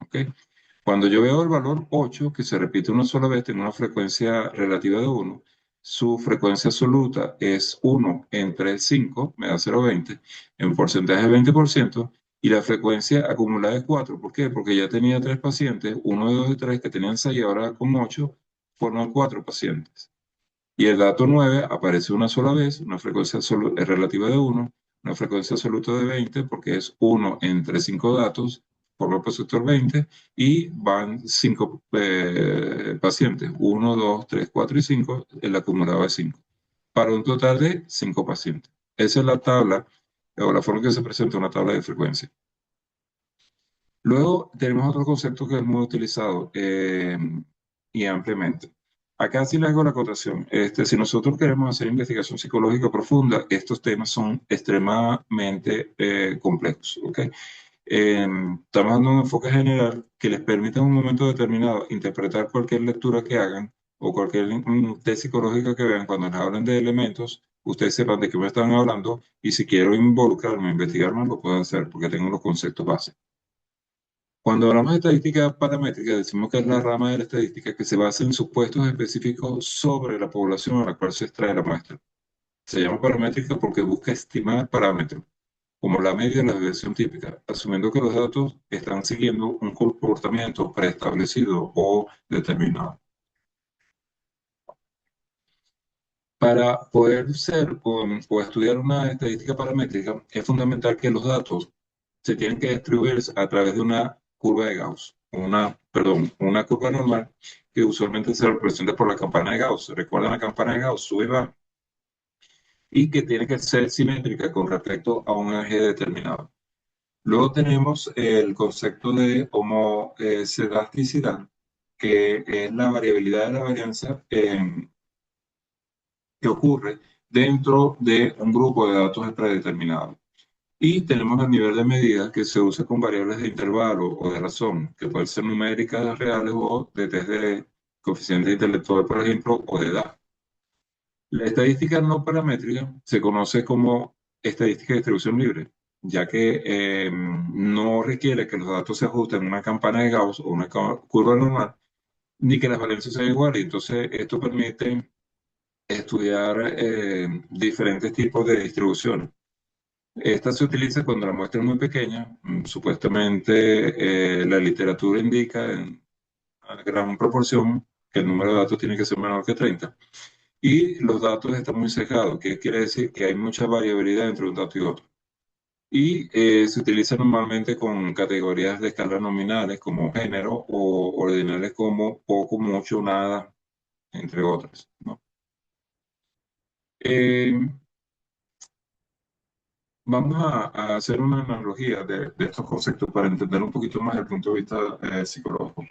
¿Ok? Cuando yo veo el valor 8, que se repite una sola vez, tiene una frecuencia relativa de 1, su frecuencia absoluta es 1 entre 5, me da 0,20, en porcentaje de 20%, y la frecuencia acumulada es 4. ¿Por qué? Porque ya tenía 3 pacientes, 1, 2 y 3 que tenían 6 y ahora con 8 forman 4 pacientes. Y el dato 9 aparece una sola vez, una frecuencia relativa de 1, una frecuencia absoluta de 20, porque es 1 entre 5 datos, forma el sector 20, y van 5 pacientes, 1, 2, 3, 4 y 5, el acumulado es 5, para un total de 5 pacientes. Esa es la tabla, o la forma que se presenta una tabla de frecuencia. Luego tenemos otro concepto que es muy utilizado y ampliamente. Acá sí le hago la acotación. Si nosotros queremos hacer investigación psicológica profunda, estos temas son extremadamente complejos. ¿Ok? Estamos dando un enfoque general que les permita en un momento determinado interpretar cualquier lectura que hagan o cualquier test psicológica que vean cuando les hablen de elementos, ustedes sepan de qué me están hablando y si quiero involucrarme, investigarme, lo puedo hacer porque tengo los conceptos básicos. Cuando hablamos de estadística paramétrica, decimos que es la rama de la estadística que se basa en supuestos específicos sobre la población a la cual se extrae la muestra. Se llama paramétrica porque busca estimar parámetros, como la media de la desviación típica, asumiendo que los datos están siguiendo un comportamiento preestablecido o determinado. Para poder ser o estudiar una estadística paramétrica, es fundamental que los datos se tienen que distribuir a través de una curva de Gauss, una curva normal que usualmente se representa por la campana de Gauss. ¿Recuerdan la campana de Gauss? Sube y baja. Y que tiene que ser simétrica con respecto a un eje determinado. Luego tenemos el concepto de homocedasticidad, que es la variabilidad de la varianza que ocurre dentro de un grupo de datos predeterminados. Y tenemos el nivel de medida que se usa con variables de intervalo o de razón, que pueden ser numéricas reales o de test de coeficiente intelectual, por ejemplo, o de edad. La estadística no paramétrica se conoce como estadística de distribución libre, ya que no requiere que los datos se ajusten a una campana de Gauss o una curva normal, ni que las valencias sean iguales. Entonces, esto permite estudiar diferentes tipos de distribuciones. Esta se utiliza cuando la muestra es muy pequeña. Supuestamente, la literatura indica en a gran proporción que el número de datos tiene que ser menor que 30. Y los datos están muy sesgados, que quiere decir que hay mucha variabilidad entre un dato y otro. Y se utiliza normalmente con categorías de escala nominales como género o ordinales como poco, mucho, nada, entre otras, ¿no? Eh, Vamos a hacer una analogía de estos conceptos para entender un poquito más el punto de vista psicológico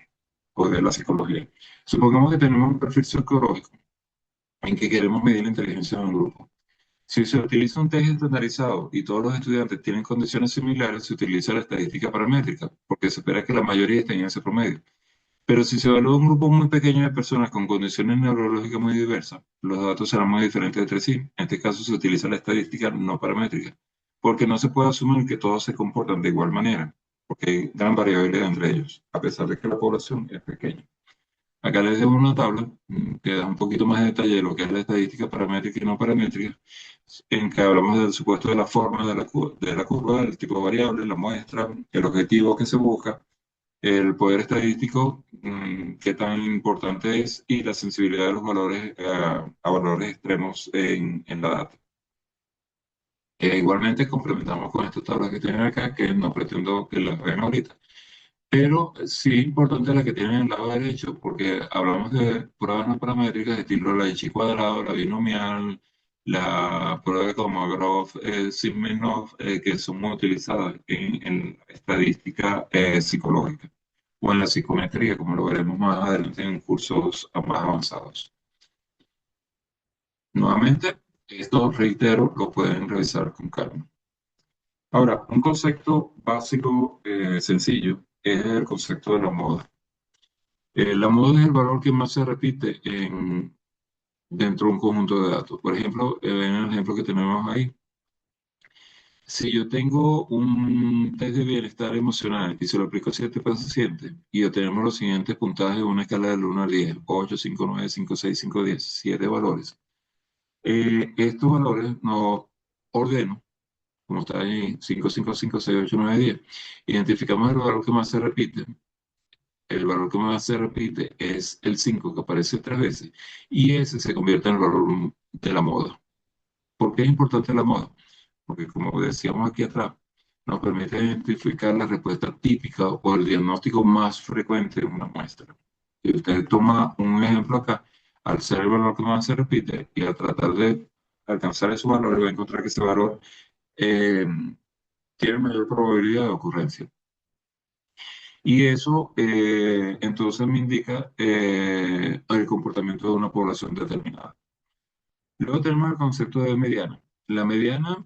o de la psicología. Supongamos que tenemos un perfil psicológico en que queremos medir la inteligencia de un grupo. Si se utiliza un test estandarizado y todos los estudiantes tienen condiciones similares, se utiliza la estadística paramétrica, porque se espera que la mayoría estén en ese promedio. Pero si se evalúa un grupo muy pequeño de personas con condiciones neurológicas muy diversas, los datos serán muy diferentes entre sí. En este caso se utiliza la estadística no paramétrica, porque no se puede asumir que todos se comportan de igual manera, porque hay gran variabilidad entre ellos, a pesar de que la población es pequeña. Acá les dejo una tabla que da un poquito más de detalle de lo que es la estadística paramétrica y no paramétrica, en que hablamos del supuesto de la forma de la curva, el tipo de variable, la muestra, el objetivo que se busca, el poder estadístico, qué tan importante es, y la sensibilidad de los valores a valores extremos en la data. Igualmente complementamos con estas tablas que tienen acá, que no pretendo que las vean ahorita. Pero sí es importante la que tienen en el lado derecho, porque hablamos de pruebas no paramétricas, estilo la de chi cuadrado, la binomial, la prueba de Kolmogorov, Zimmermann, que son muy utilizadas en estadística psicológica o en la psicometría, como lo veremos más adelante en cursos más avanzados. Nuevamente, esto, reitero, lo pueden revisar con calma. Ahora, un concepto básico sencillo es el concepto de la moda. La moda es el valor que más se repite dentro de un conjunto de datos. Por ejemplo, en el ejemplo que tenemos ahí, si yo tengo un test de bienestar emocional y se lo aplico a 7 pacientes y obtenemos los siguientes puntajes de una escala del 1 al 10, 8, 5, 9, 5, 6, 5, 10, 7 valores. Estos valores nos ordeno, como está ahí, 5, 5, 5, 6, 8, 9, 10. Identificamos el valor que más se repite. El valor que más se repite es el 5 que aparece 3 veces, y ese se convierte en el valor de la moda. ¿Por qué es importante la moda? Porque, como decíamos aquí atrás, nos permite identificar la respuesta típica o el diagnóstico más frecuente de una muestra. Si usted toma un ejemplo acá, al ser el valor que más se repite y al tratar de alcanzar ese valor, va a encontrar que ese valor eh, tiene mayor probabilidad de ocurrencia. Y eso entonces me indica el comportamiento de una población determinada. Luego tenemos el concepto de mediana. La mediana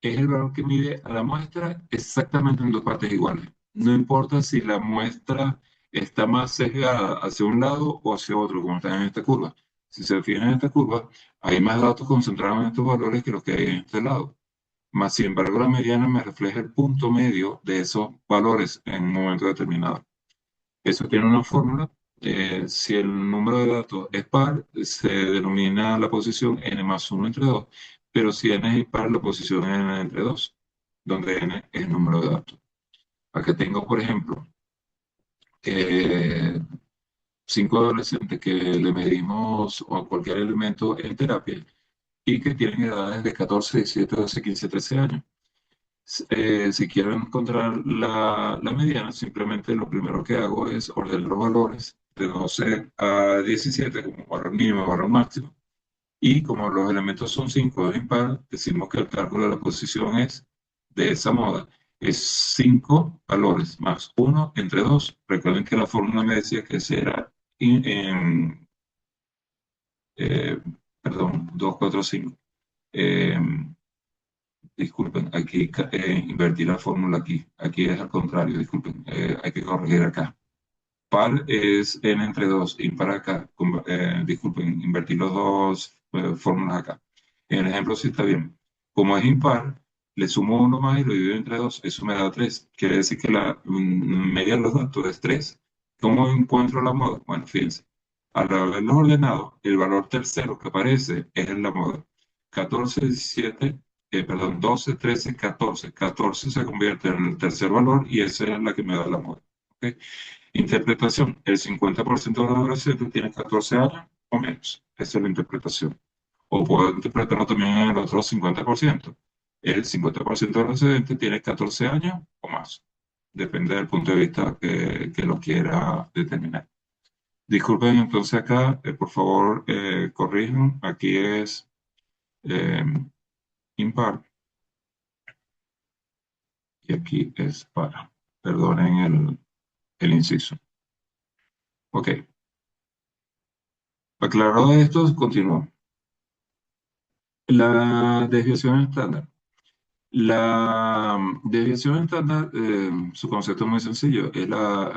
es el valor que mide a la muestra exactamente en dos partes iguales. No importa si la muestra está más sesgada hacia un lado o hacia otro, como está en esta curva. Si se fijan en esta curva, hay más datos concentrados en estos valores que los que hay en este lado. Más sin embargo, la mediana me refleja el punto medio de esos valores en un momento determinado. Eso tiene una fórmula. Si el número de datos es par, se denomina la posición n más 1 entre 2. Pero si n es impar, la posición es n entre 2, donde n es el número de datos. Aquí tengo, por ejemplo, eh, 5 adolescentes que le medimos a cualquier elemento en terapia y que tienen edades de 14, 17, 12, 15, 13 años. Si quiero encontrar la mediana, simplemente lo primero que hago es ordenar los valores de 12 a 17 como valor mínimo, valor máximo. Y como los elementos son 5 de impar, decimos que el cálculo de la posición es de esa moda. Es 5 valores más 1 entre 2. Recuerden que la fórmula me decía que ese era, eh, perdón, 2, 4, 5. disculpen, aquí invertí la fórmula aquí. Aquí es al contrario, disculpen, hay que corregir acá. Par es n entre 2, impar acá. Disculpen, invertí los dos fórmulas acá. En el ejemplo sí está bien. Como es impar, le sumo uno más y lo divido entre 2, eso me da 3. Quiere decir que la media de los datos es 3. ¿Cómo encuentro la moda? Bueno, fíjense. Al haberlos ordenado, el valor tercero que aparece es en la moda. 14, 17, perdón, 12, 13, 14. 14 se convierte en el tercer valor y esa es la que me da la moda. ¿Ok? Interpretación. El 50% de los adolescentes tiene 14 años o menos. Esa es la interpretación. O puedo interpretarlo también en el otro 50%. El 50% de los adolescentes tiene 14 años o más. Depende del punto de vista que lo quiera determinar. Disculpen, entonces acá, por favor, corrijan. Aquí es eh, impar y aquí es par. Perdonen el inciso. Ok. Aclarado esto, continúo. La desviación estándar. La desviación estándar, su concepto es muy sencillo, es la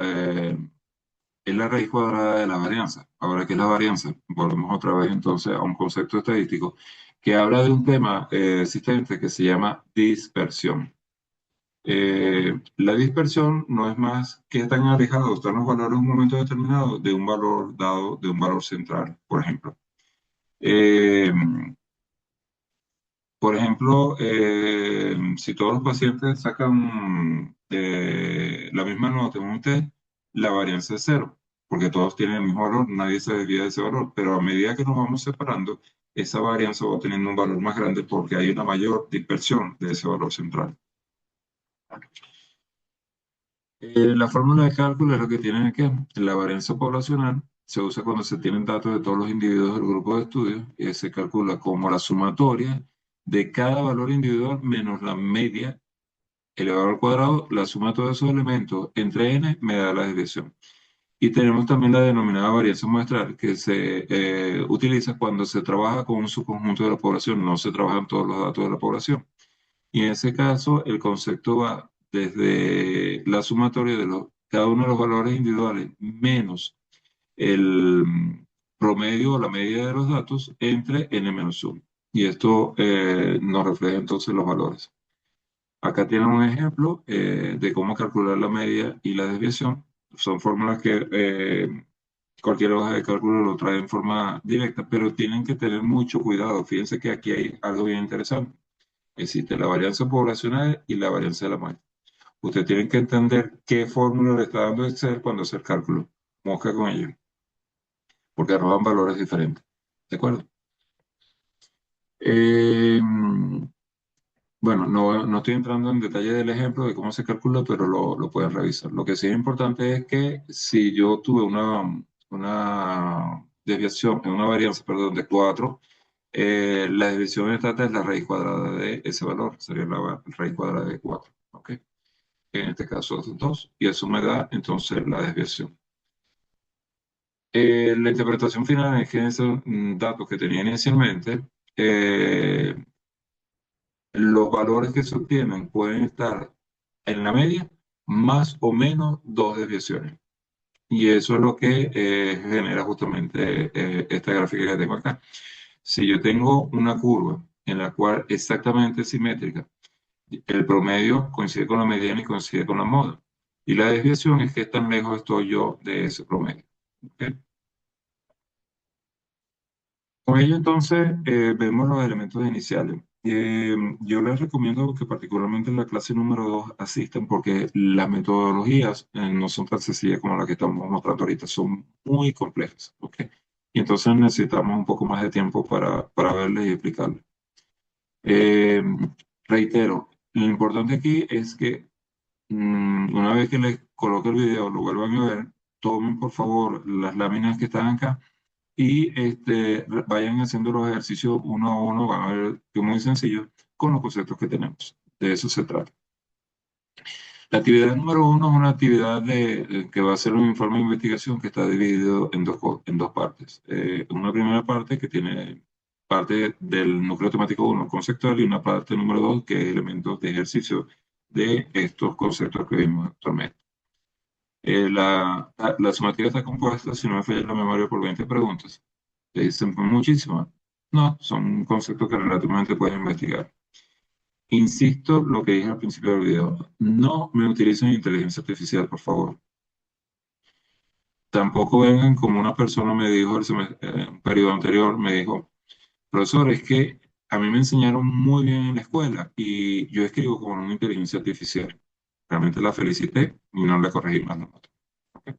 raíz cuadrada de la varianza. Ahora, ¿qué es la varianza? Volvemos otra vez entonces a un concepto estadístico que habla de un tema existente que se llama dispersión. La dispersión no es más que tan alejados están los valores en un momento determinado de un valor dado, de un valor central, por ejemplo. Eh, Por ejemplo, si todos los pacientes sacan la misma nota en un test, la varianza es cero, porque todos tienen el mismo valor, nadie se desvía de ese valor, pero a medida que nos vamos separando, esa varianza va teniendo un valor más grande porque hay una mayor dispersión de ese valor central. La fórmula de cálculo es lo que tienen aquí. La varianza poblacional se usa cuando se tienen datos de todos los individuos del grupo de estudio y se calcula como la sumatoria de cada valor individual menos la media elevado al cuadrado, la suma de todos esos elementos entre n me da la desviación. Y tenemos también la denominada varianza muestral que se utiliza cuando se trabaja con un subconjunto de la población, no se trabajan todos los datos de la población. Y en ese caso, el concepto va desde la sumatoria de cada uno de los valores individuales menos el promedio o la media de los datos entre n-1. Y esto nos refleja entonces los valores. Acá tienen un ejemplo de cómo calcular la media y la desviación. Son fórmulas que cualquier hoja de cálculo lo trae en forma directa, pero tienen que tener mucho cuidado. Fíjense que aquí hay algo bien interesante. Existe la varianza poblacional y la varianza de la muestra. Usted tiene que entender qué fórmula le está dando Excel cuando hace el cálculo. Mosca con ello, porque arrojan valores diferentes. ¿De acuerdo? Eh, bueno, no estoy entrando en detalle del ejemplo de cómo se calcula, pero lo pueden revisar. Lo que sí es importante es que si yo tuve una desviación, una varianza, perdón, de 4, la desviación estándar es la raíz cuadrada de ese valor, sería la raíz cuadrada de 4. ¿Ok? En este caso es 2, y eso me da entonces la desviación. La interpretación final es que esos datos que tenía inicialmente, eh, los valores que se obtienen pueden estar en la media más o menos dos desviaciones. Y eso es lo que genera justamente esta gráfica que tengo acá. Si yo tengo una curva en la cual exactamente es simétrica, el promedio coincide con la mediana y coincide con la moda. Y la desviación es que tan lejos estoy yo de ese promedio. ¿Ok? Con ello, entonces, vemos los elementos iniciales. Yo les recomiendo que particularmente en la clase número 2 asistan porque las metodologías no son tan sencillas como las que estamos mostrando ahorita, son muy complejas, ¿ok? Y entonces necesitamos un poco más de tiempo para verles y explicarles. Eh, Reitero, lo importante aquí es que una vez que les coloque el video, lo vuelvan a ver, tomen por favor las láminas que están acá y vayan haciendo los ejercicios uno a uno, van a ver que es muy sencillo con los conceptos que tenemos. De eso se trata. La actividad número uno es una actividad que va a ser un informe de investigación que está dividido en dos partes. Una primera parte que tiene parte del núcleo temático uno conceptual y una parte número 2 que es elementos de ejercicio de estos conceptos que vimos actualmente. La sumativa está compuesta, si no me falla la memoria, por 20 preguntas. Te dicen muchísimas. No, son conceptos que relativamente puedes investigar. Insisto lo que dije al principio del video. No me utilicen inteligencia artificial, por favor. Tampoco vengan como una persona me dijo un periodo anterior, me dijo, profesor, es que a mí me enseñaron muy bien en la escuela y yo escribo como una inteligencia artificial. Realmente la felicité y no le corregí más la nota. ¿Ok?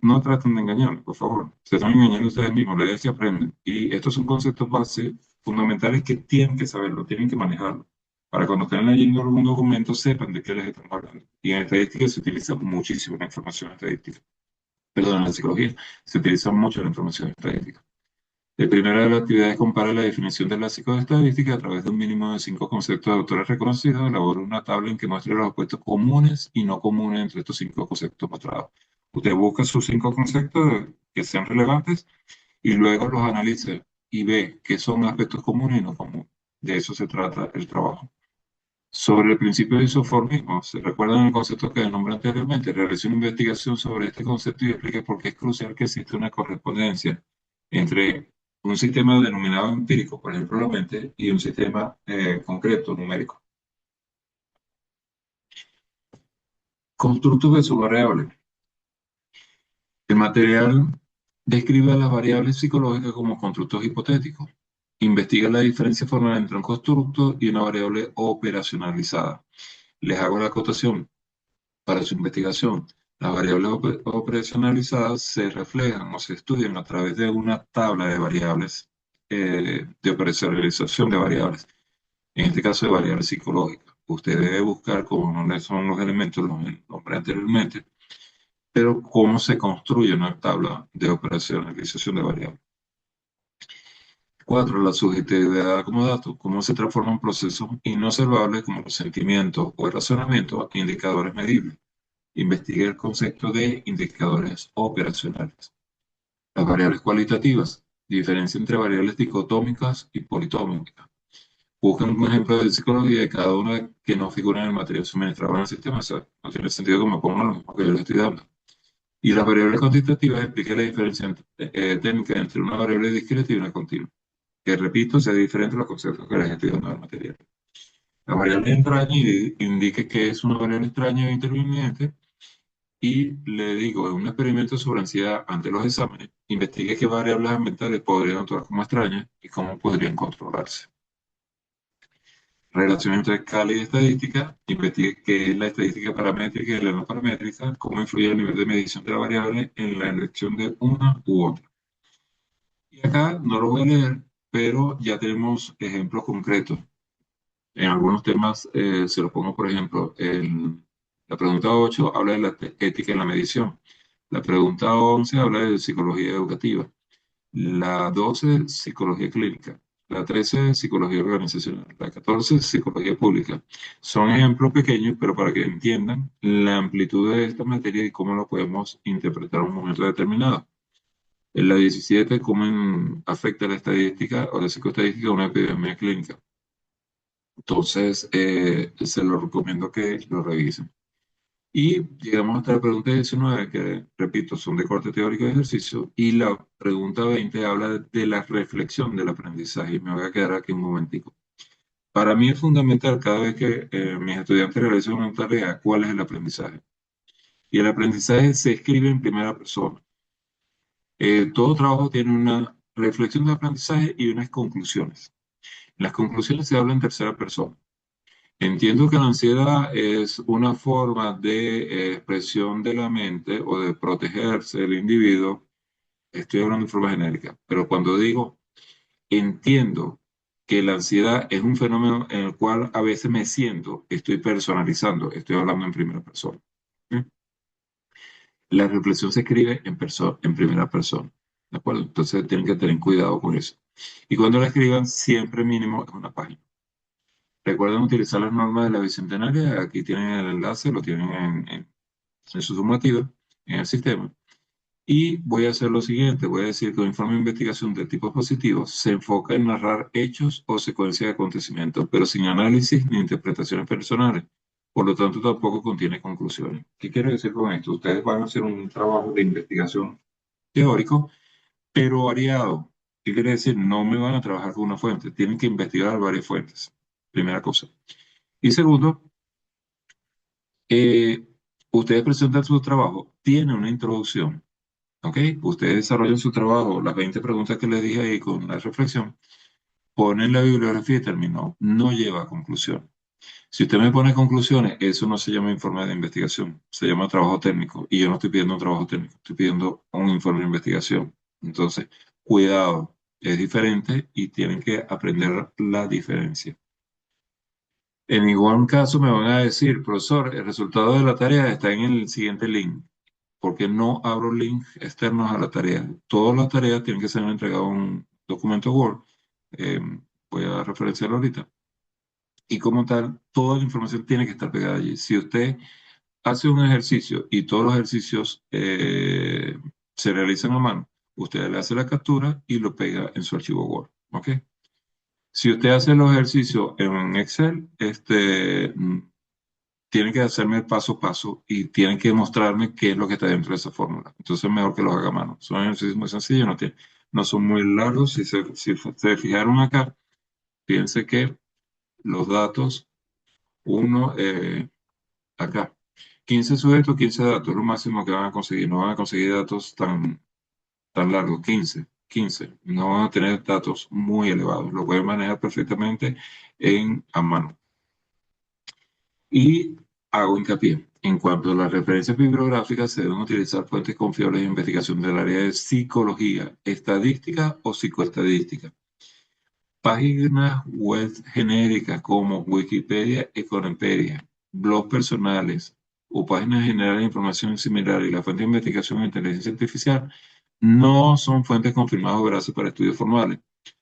No traten de engañarme, por favor. Se están engañando ustedes mismos, la idea es que aprenden. Y estos son conceptos base fundamentales que tienen que saberlo, tienen que manejarlo. Para cuando estén leyendo algún documento sepan de qué les estamos hablando. Y en estadística se utiliza muchísimo la información estadística. Perdón, en la psicología se utiliza mucho la información estadística. La primera de las actividades compara la definición de la psicoestadística a través de un mínimo de 5 conceptos de autores reconocidos. Elabora una tabla en que muestre los aspectos comunes y no comunes entre estos 5 conceptos mostrados. Usted busca sus 5 conceptos que sean relevantes y luego los analiza y ve qué son aspectos comunes y no comunes. De eso se trata el trabajo. Sobre el principio de isoformismo, ¿se recuerdan el concepto que nombré anteriormente? Realice una investigación sobre este concepto y explique por qué es crucial que exista una correspondencia entre un sistema denominado empírico, por ejemplo, la mente, y un sistema concreto, numérico. Constructos de su variable. El material describe a las variables psicológicas como constructos hipotéticos. Investiga la diferencia formal entre un constructo y una variable operacionalizada. Les hago la acotación. Para su investigación, las variables operacionalizadas se reflejan o se estudian a través de una tabla de variables, de operacionalización de variables, en este caso de variables psicológicas. Usted debe buscar cómo son los elementos, los nombré anteriormente, pero cómo se construye una tabla de operacionalización de variables. 4. La subjetividad como dato, cómo se transforman procesos inobservables como los sentimientos o el razonamiento en indicadores medibles. Investigue el concepto de indicadores operacionales. Las variables cualitativas. Diferencia entre variables dicotómicas y politómicas. Busquen un ejemplo de psicología de cada una que no figura en el material suministrado en el sistema. O sea, no tiene sentido que me pongan lo mismo que yo le estoy dando. Y las variables cuantitativas explique la diferencia técnica entre una variable discreta y una continua. Que repito, sea diferente a los conceptos que les estoy dando del material. La variable entraña indique que es una variable extraña e interviniente. Y le digo, en un experimento sobre ansiedad ante los exámenes, investigue qué variables ambientales podrían actuar como extrañas y cómo podrían controlarse. Relación entre escala y estadística, investigue qué es la estadística paramétrica y la no paramétrica, cómo influye el nivel de medición de la variable en la elección de una u otra. Y acá no lo voy a leer, pero ya tenemos ejemplos concretos. En algunos temas se los pongo, por ejemplo, la pregunta 8 habla de la ética en la medición. La pregunta 11 habla de psicología educativa. La 12, psicología clínica. La 13, psicología organizacional. La 14, psicología pública. Son ejemplos pequeños, pero para que entiendan la amplitud de esta materia y cómo lo podemos interpretar en un momento determinado. En la 17, cómo afecta la estadística o la psicoestadística a una epidemia clínica. Entonces, se lo recomiendo que lo revisen. Y llegamos hasta la pregunta 19, que repito, son de corte teórico de ejercicio, y la pregunta 20 habla de la reflexión del aprendizaje. Y me voy a quedar aquí un momentico. Para mí es fundamental cada vez que mis estudiantes realizan una tarea, cuál es el aprendizaje. Y el aprendizaje se escribe en primera persona. Todo trabajo tiene una reflexión de aprendizaje y unas conclusiones. Las conclusiones se hablan en tercera persona. Entiendo que la ansiedad es una forma de expresión de la mente o de protegerse del individuo. Estoy hablando de forma genérica, pero cuando digo entiendo que la ansiedad es un fenómeno en el cual a veces me siento, estoy personalizando, estoy hablando en primera persona. ¿Sí? La reflexión se escribe en primera persona. ¿De acuerdo? Entonces tienen que tener cuidado con eso. Y cuando la escriban, siempre mínimo en una página. Recuerden utilizar las normas de la Bicentenaria. Aquí tienen el enlace, lo tienen en su sumativa, en el sistema. Y voy a hacer lo siguiente, voy a decir que un informe de investigación de tipos positivos se enfoca en narrar hechos o secuencias de acontecimientos, pero sin análisis ni interpretaciones personales. Por lo tanto, tampoco contiene conclusiones. ¿Qué quiero decir con esto? Ustedes van a hacer un trabajo de investigación teórico, pero variado. ¿Qué quiere decir? No me van a trabajar con una fuente, tienen que investigar varias fuentes. Primera cosa. Y segundo, eh, ustedes presentan su trabajo, tiene una introducción. ¿Ok? Ustedes desarrollan su trabajo, las 20 preguntas que les dije ahí con la reflexión, ponen la bibliografía y terminó. No lleva a conclusión. Si usted me pone conclusiones, eso no se llama informe de investigación, se llama trabajo técnico. Y yo no estoy pidiendo un trabajo técnico, estoy pidiendo un informe de investigación. Entonces, cuidado, es diferente y tienen que aprender la diferencia. En igual caso me van a decir, profesor, el resultado de la tarea está en el siguiente link, porque no abro links externos a la tarea. Todas las tareas tienen que ser entregadas a un documento Word. eh, Voy a referenciarlo ahorita. Y como tal, toda la información tiene que estar pegada allí. Si usted hace un ejercicio y todos los ejercicios se realizan a mano, usted le hace la captura y lo pega en su archivo Word. ¿Ok? Si usted hace los ejercicios en Excel, tienen que hacerme el paso a paso y tienen que mostrarme qué es lo que está dentro de esa fórmula. Entonces, mejor que los haga a mano. Son ejercicios muy sencillos, no son muy largos. Si se fijaron acá, fíjense que los datos, uno, acá, 15 sujetos, 15 datos, es lo máximo que van a conseguir. No van a conseguir datos tan largos, 15. No van a tener datos muy elevados. Lo pueden manejar perfectamente a mano. Y hago hincapié. En cuanto a las referencias bibliográficas, se deben utilizar fuentes confiables de investigación del área de psicología, estadística o psicoestadística. Páginas web genéricas como Wikipedia, Econopedia, blogs personales o páginas generales de información similar y la fuente de investigación en inteligencia artificial no son fuentes confirmadas o veraces para estudios formales.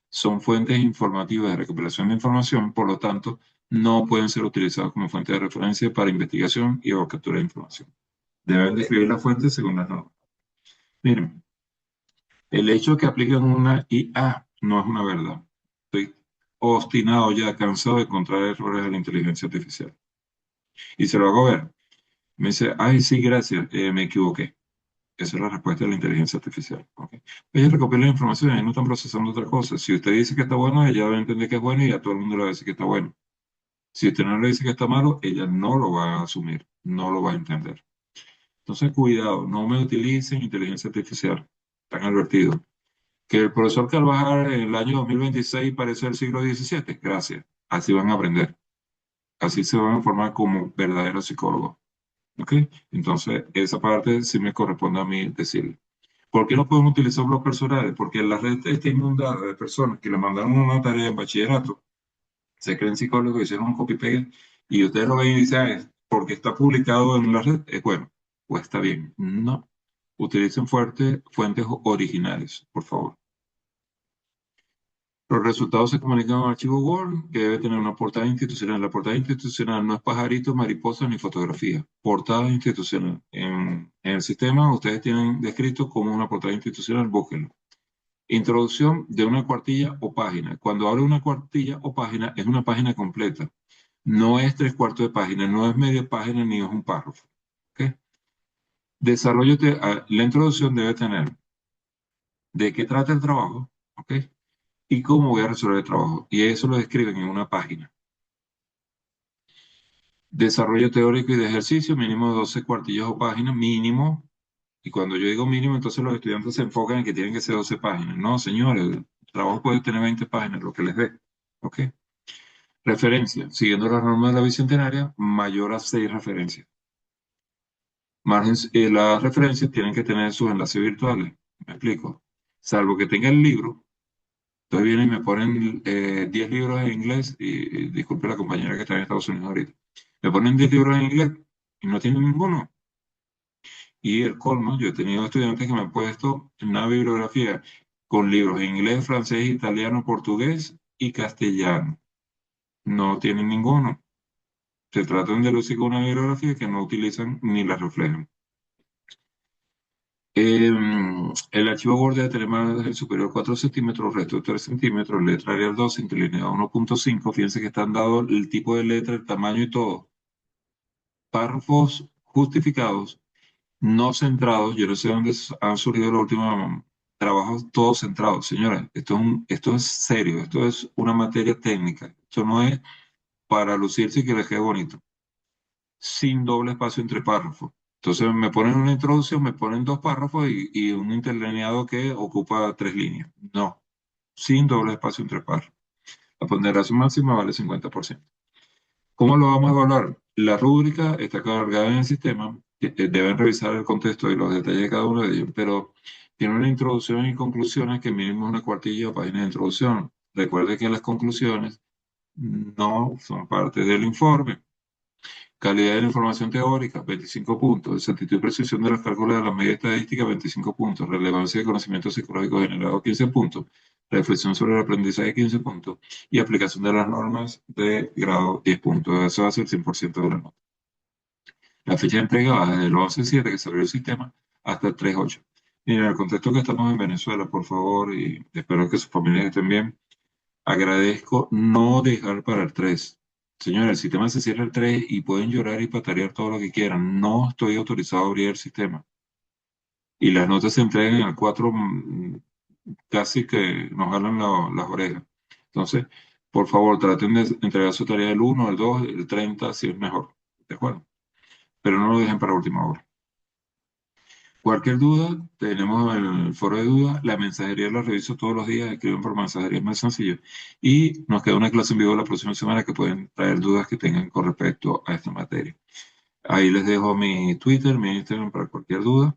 Son fuentes informativas de recopilación de información, por lo tanto, no pueden ser utilizadas como fuente de referencia para investigación y o captura de información. Deben describir la fuente según las normas. Miren, el hecho de que apliquen una IA no es una verdad. Estoy obstinado ya, cansado de encontrar errores de la inteligencia artificial. Y se lo hago ver. Me dice, ay, sí, gracias, me equivoqué. Esa es la respuesta de la inteligencia artificial. ¿Ok? Ellos recopilan la información y no están procesando otra cosa. Si usted dice que está bueno, ella va a entender que es bueno y a todo el mundo le va a decir que está bueno. Si usted no le dice que está malo, ella no lo va a asumir, no lo va a entender. Entonces, cuidado, no me utilicen inteligencia artificial. Están advertidos. Que el profesor Carvajal en el año 2026 parece el siglo XVII. Gracias. Así van a aprender. Así se van a formar como verdaderos psicólogos. ¿Ok? Entonces, esa parte sí me corresponde a mí decirle. ¿Por qué no podemos utilizar blogs personales? Porque la red está inundada de personas que le mandaron una tarea en bachillerato, se creen psicólogos, hicieron un copy-paste y ustedes lo ven y dicen, "Ah, porque está publicado en la red, es bueno, pues está bien". No. Utilicen fuentes originales, por favor. Los resultados se comunican a un archivo Word que debe tener una portada institucional. La portada institucional no es pajarito, mariposa ni fotografía. Portada institucional. En el sistema ustedes tienen descrito como una portada institucional, búsquenlo. Introducción de una cuartilla o página. Cuando hablo de una cuartilla o página, es una página completa. No es tres cuartos de página, no es media página ni es un párrafo. ¿Ok? La introducción debe tener de qué trata el trabajo, ¿ok? Y cómo voy a resolver el trabajo. Y eso lo describen en una página. Desarrollo teórico y de ejercicio, mínimo 12 cuartillas o páginas, mínimo. Y cuando yo digo mínimo, entonces los estudiantes se enfocan en que tienen que ser 12 páginas. No, señores, el trabajo puede tener 20 páginas, lo que les dé. ¿Ok? Referencia, siguiendo las normas de la bicentenaria, mayor a 6 referencias. Las referencias tienen que tener sus enlaces virtuales. Me explico. Salvo que tenga el libro, entonces vienen y me ponen 10 libros en inglés, y disculpe la compañera que está en Estados Unidos ahorita, me ponen 10 libros en inglés y no tienen ninguno. Y el colmo, yo he tenido estudiantes que me han puesto en una bibliografía con libros en inglés, francés, italiano, portugués y castellano. No tienen ninguno. Se tratan de lucir con una bibliografía que no utilizan ni la reflejan. El archivo Word debe tener margen superior a 4 centímetros, resto de 3 centímetros, letra Arial 2, interlineado 1.5. Fíjense que están dados el tipo de letra, el tamaño y todo. Párrafos justificados, no centrados. Yo no sé dónde han surgido los últimos trabajos todos centrados. Señora, esto es serio, esto es una materia técnica. Esto no es para lucirse y que les quede bonito. Sin doble espacio entre párrafos. Entonces me ponen una introducción, me ponen dos párrafos y un interlineado que ocupa tres líneas. No, sin doble espacio entre párrafos. La ponderación máxima vale 50%. ¿Cómo lo vamos a evaluar? La rúbrica está cargada en el sistema, deben revisar el contexto y los detalles de cada uno de ellos, pero tiene una introducción y conclusiones que mínimo una cuartilla o página de introducción. Recuerde que las conclusiones no son parte del informe. Calidad de la información teórica, 25 puntos. Exactitud y precisión de los cálculos de la media estadística, 25 puntos. Relevancia de conocimiento psicológico generado, 15 puntos. Reflexión sobre el aprendizaje, 15 puntos. Y aplicación de las normas de grado, 10 puntos. Eso hace el 100% de la nota. La fecha de entrega va desde el 11/7 que salió el sistema hasta el 3/8. Y en el contexto que estamos en Venezuela, por favor, y espero que sus familias estén bien, agradezco no dejar para el 3. Señores, el sistema se cierra el 3 y pueden llorar y patalear todo lo que quieran. No estoy autorizado a abrir el sistema. Y las notas se entregan al 4, casi que nos jalan las orejas. Entonces, por favor, traten de entregar su tarea el 1, el 2, el 30, si es mejor. ¿De acuerdo? Pero no lo dejen para última hora. Cualquier duda, tenemos el foro de dudas, la mensajería la reviso todos los días, escriben por mensajería, es más sencillo. Y nos queda una clase en vivo la próxima semana que pueden traer dudas que tengan con respecto a esta materia. Ahí les dejo mi Twitter, mi Instagram para cualquier duda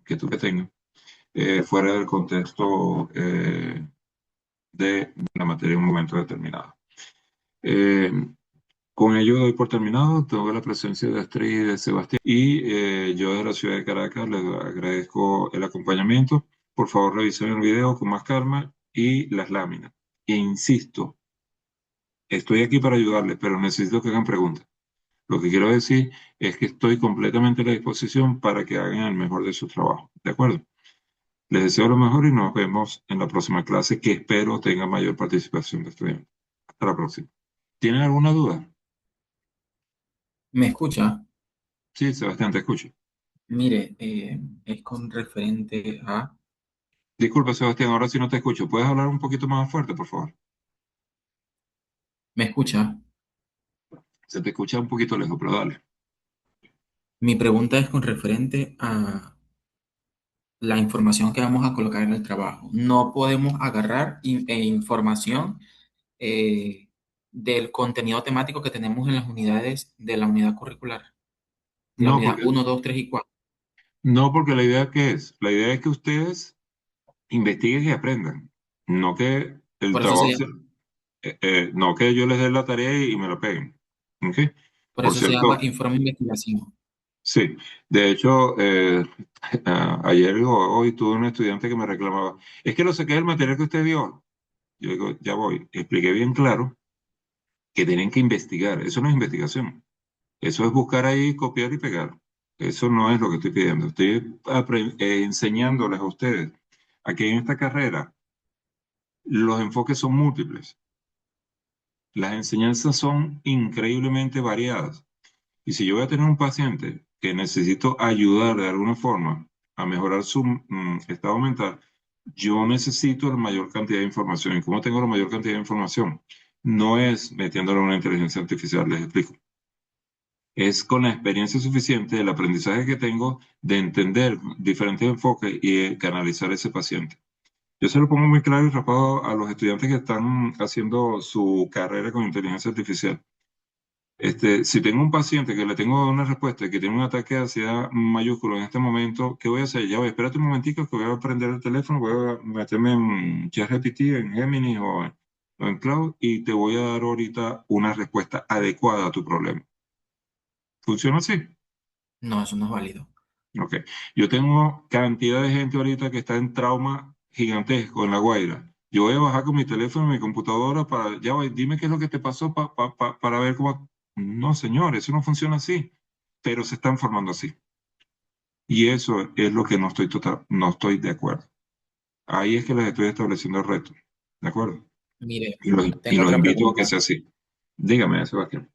que tú que tengas, fuera del contexto de la materia en un momento determinado. Eh, Con ello doy por terminado. Tengo la presencia de Astrid y de Sebastián. Y yo de la ciudad de Caracas les agradezco el acompañamiento. Por favor, revisen el video con más calma y las láminas. E insisto, estoy aquí para ayudarles, pero necesito que hagan preguntas. Lo que quiero decir es que estoy completamente a la disposición para que hagan el mejor de su trabajo. ¿De acuerdo? Les deseo lo mejor y nos vemos en la próxima clase, que espero tenga mayor participación de estudiantes. Hasta la próxima. ¿Tienen alguna duda? ¿Me escucha? Sí, Sebastián, te escucho. Mire, es con referente a... Disculpa, Sebastián, ahora sí no te escucho. ¿Puedes hablar un poquito más fuerte, por favor? ¿Me escucha? Se te escucha un poquito lejos, pero dale. Mi pregunta es con referente a la información que vamos a colocar en el trabajo. No podemos agarrar información eh, del contenido temático que tenemos en las unidades de la unidad curricular, la No, unidad porque, uno, 2, 3 y 4. no, porque la idea ¿qué es? La idea es que ustedes investiguen y aprendan. No que el Por eso se trabajo llama, no que yo les dé la tarea y me la peguen. ¿Ok? por Por eso se llama cierto, informe de investigación. sí. De hecho, ayer o hoy tuve un estudiante que me reclamaba, es que lo saqué del material que usted dio. Yo digo, ya voy. Expliqué bien claro que tienen que investigar. Eso no es investigación. Eso es buscar ahí, copiar y pegar. Eso no es lo que estoy pidiendo. Estoy enseñándoles a ustedes a que en esta carrera los enfoques son múltiples. Las enseñanzas son increíblemente variadas. Y si yo voy a tener un paciente que necesito ayudar de alguna forma a mejorar su estado mental, yo necesito la mayor cantidad de información. ¿Y cómo tengo la mayor cantidad de información? No es metiéndole una inteligencia artificial, les explico. Es con la experiencia suficiente del aprendizaje que tengo de entender diferentes enfoques y canalizar ese paciente. Yo se lo pongo muy claro y rapado a los estudiantes que están haciendo su carrera con inteligencia artificial. Si tengo un paciente que le tengo una respuesta y que tiene un ataque de ansiedad mayúsculo en este momento, ¿qué voy a hacer? Ya voy, espérate un momentico que voy a prender el teléfono, voy a meterme en ChatGPT, en Gemini o en Cloud y te voy a dar ahorita una respuesta adecuada a tu problema. ¿Funciona así? No, eso no es válido. Ok. Yo tengo cantidad de gente ahorita que está en trauma gigantesco en La Guaira. Yo voy a bajar con mi teléfono y mi computadora para, ya voy, dime qué es lo que te pasó para ver cómo... No, señor, eso no funciona así, pero se están formando así. Y eso es lo que no estoy de acuerdo. Ahí es que les estoy estableciendo el reto. ¿De acuerdo? Mire, Y tengo los otra invito a que pregunta. sea así. Dígame, Sebastián.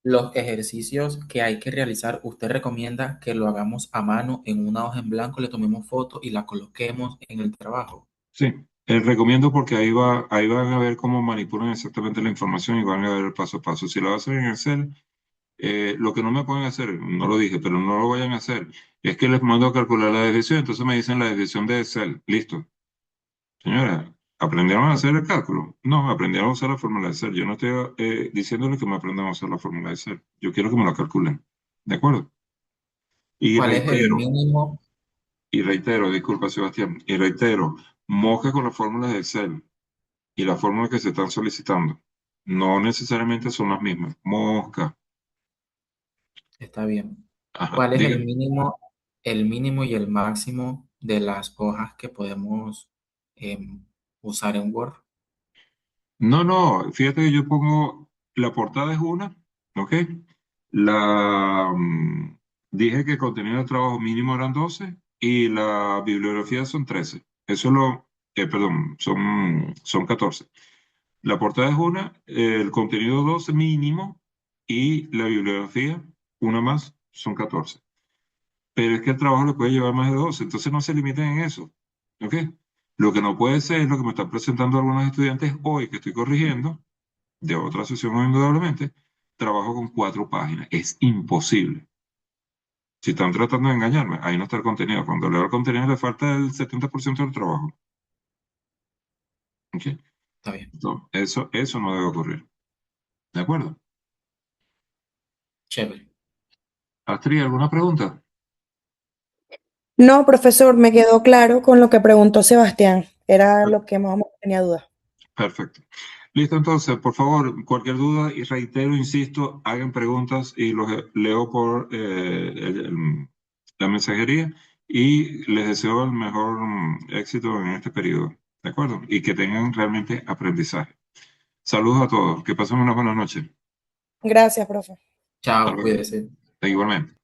Los ejercicios que hay que realizar, ¿usted recomienda que lo hagamos a mano en una hoja en blanco, le tomemos foto y la coloquemos en el trabajo? Sí, recomiendo porque ahí van a ver cómo manipulan exactamente la información y van a ver el paso a paso. Si lo hacen en Excel, lo que no me pueden hacer, no lo dije, pero no lo vayan a hacer, es que les mando a calcular la desviación, entonces me dicen la desviación de Excel. Listo. Señora, ¿aprendieron a hacer el cálculo? No, aprendieron a usar la fórmula de Excel. Yo no estoy diciéndole que me aprendan a usar la fórmula de Excel. Yo quiero que me la calculen. ¿De acuerdo? Y ¿Cuál es el reitero, mínimo? disculpa Sebastián, y reitero, moja con las fórmulas de Excel y las fórmulas que se están solicitando. No necesariamente son las mismas. Mosca. Está bien. Ajá, ¿Cuál es dígame. el mínimo y el máximo de las hojas que podemos em, usar en Word? No, no, fíjate que yo pongo, la portada es una, ¿ok? La, dije que el contenido de trabajo mínimo eran 12 y la bibliografía son 13. Eso es perdón, son 14. La portada es una, el contenido 12 mínimo y la bibliografía una más, son 14. Pero es que el trabajo le puede llevar más de 12, entonces no se limiten en eso, ¿ok? Lo que no puede ser es lo que me están presentando algunos estudiantes hoy que estoy corrigiendo de otra sesión indudablemente, trabajo con 4 páginas. Es imposible. Si están tratando de engañarme, ahí no está el contenido. Cuando leo el contenido le falta el 70% del trabajo. ¿Ok? Está bien. Entonces, eso no debe ocurrir. ¿De acuerdo? Chévere. Astrid, ¿alguna pregunta? No, profesor, me quedó claro con lo que preguntó Sebastián. Era lo que más o menos tenía duda. Perfecto. Listo, entonces, por favor, cualquier duda, y reitero, insisto, hagan preguntas y los leo por la mensajería y les deseo el mejor éxito en este periodo, ¿de acuerdo? Y que tengan realmente aprendizaje. Saludos a todos, que pasen una buena noche. Gracias, profe. Hasta Chao, luego. cuídese. Igualmente.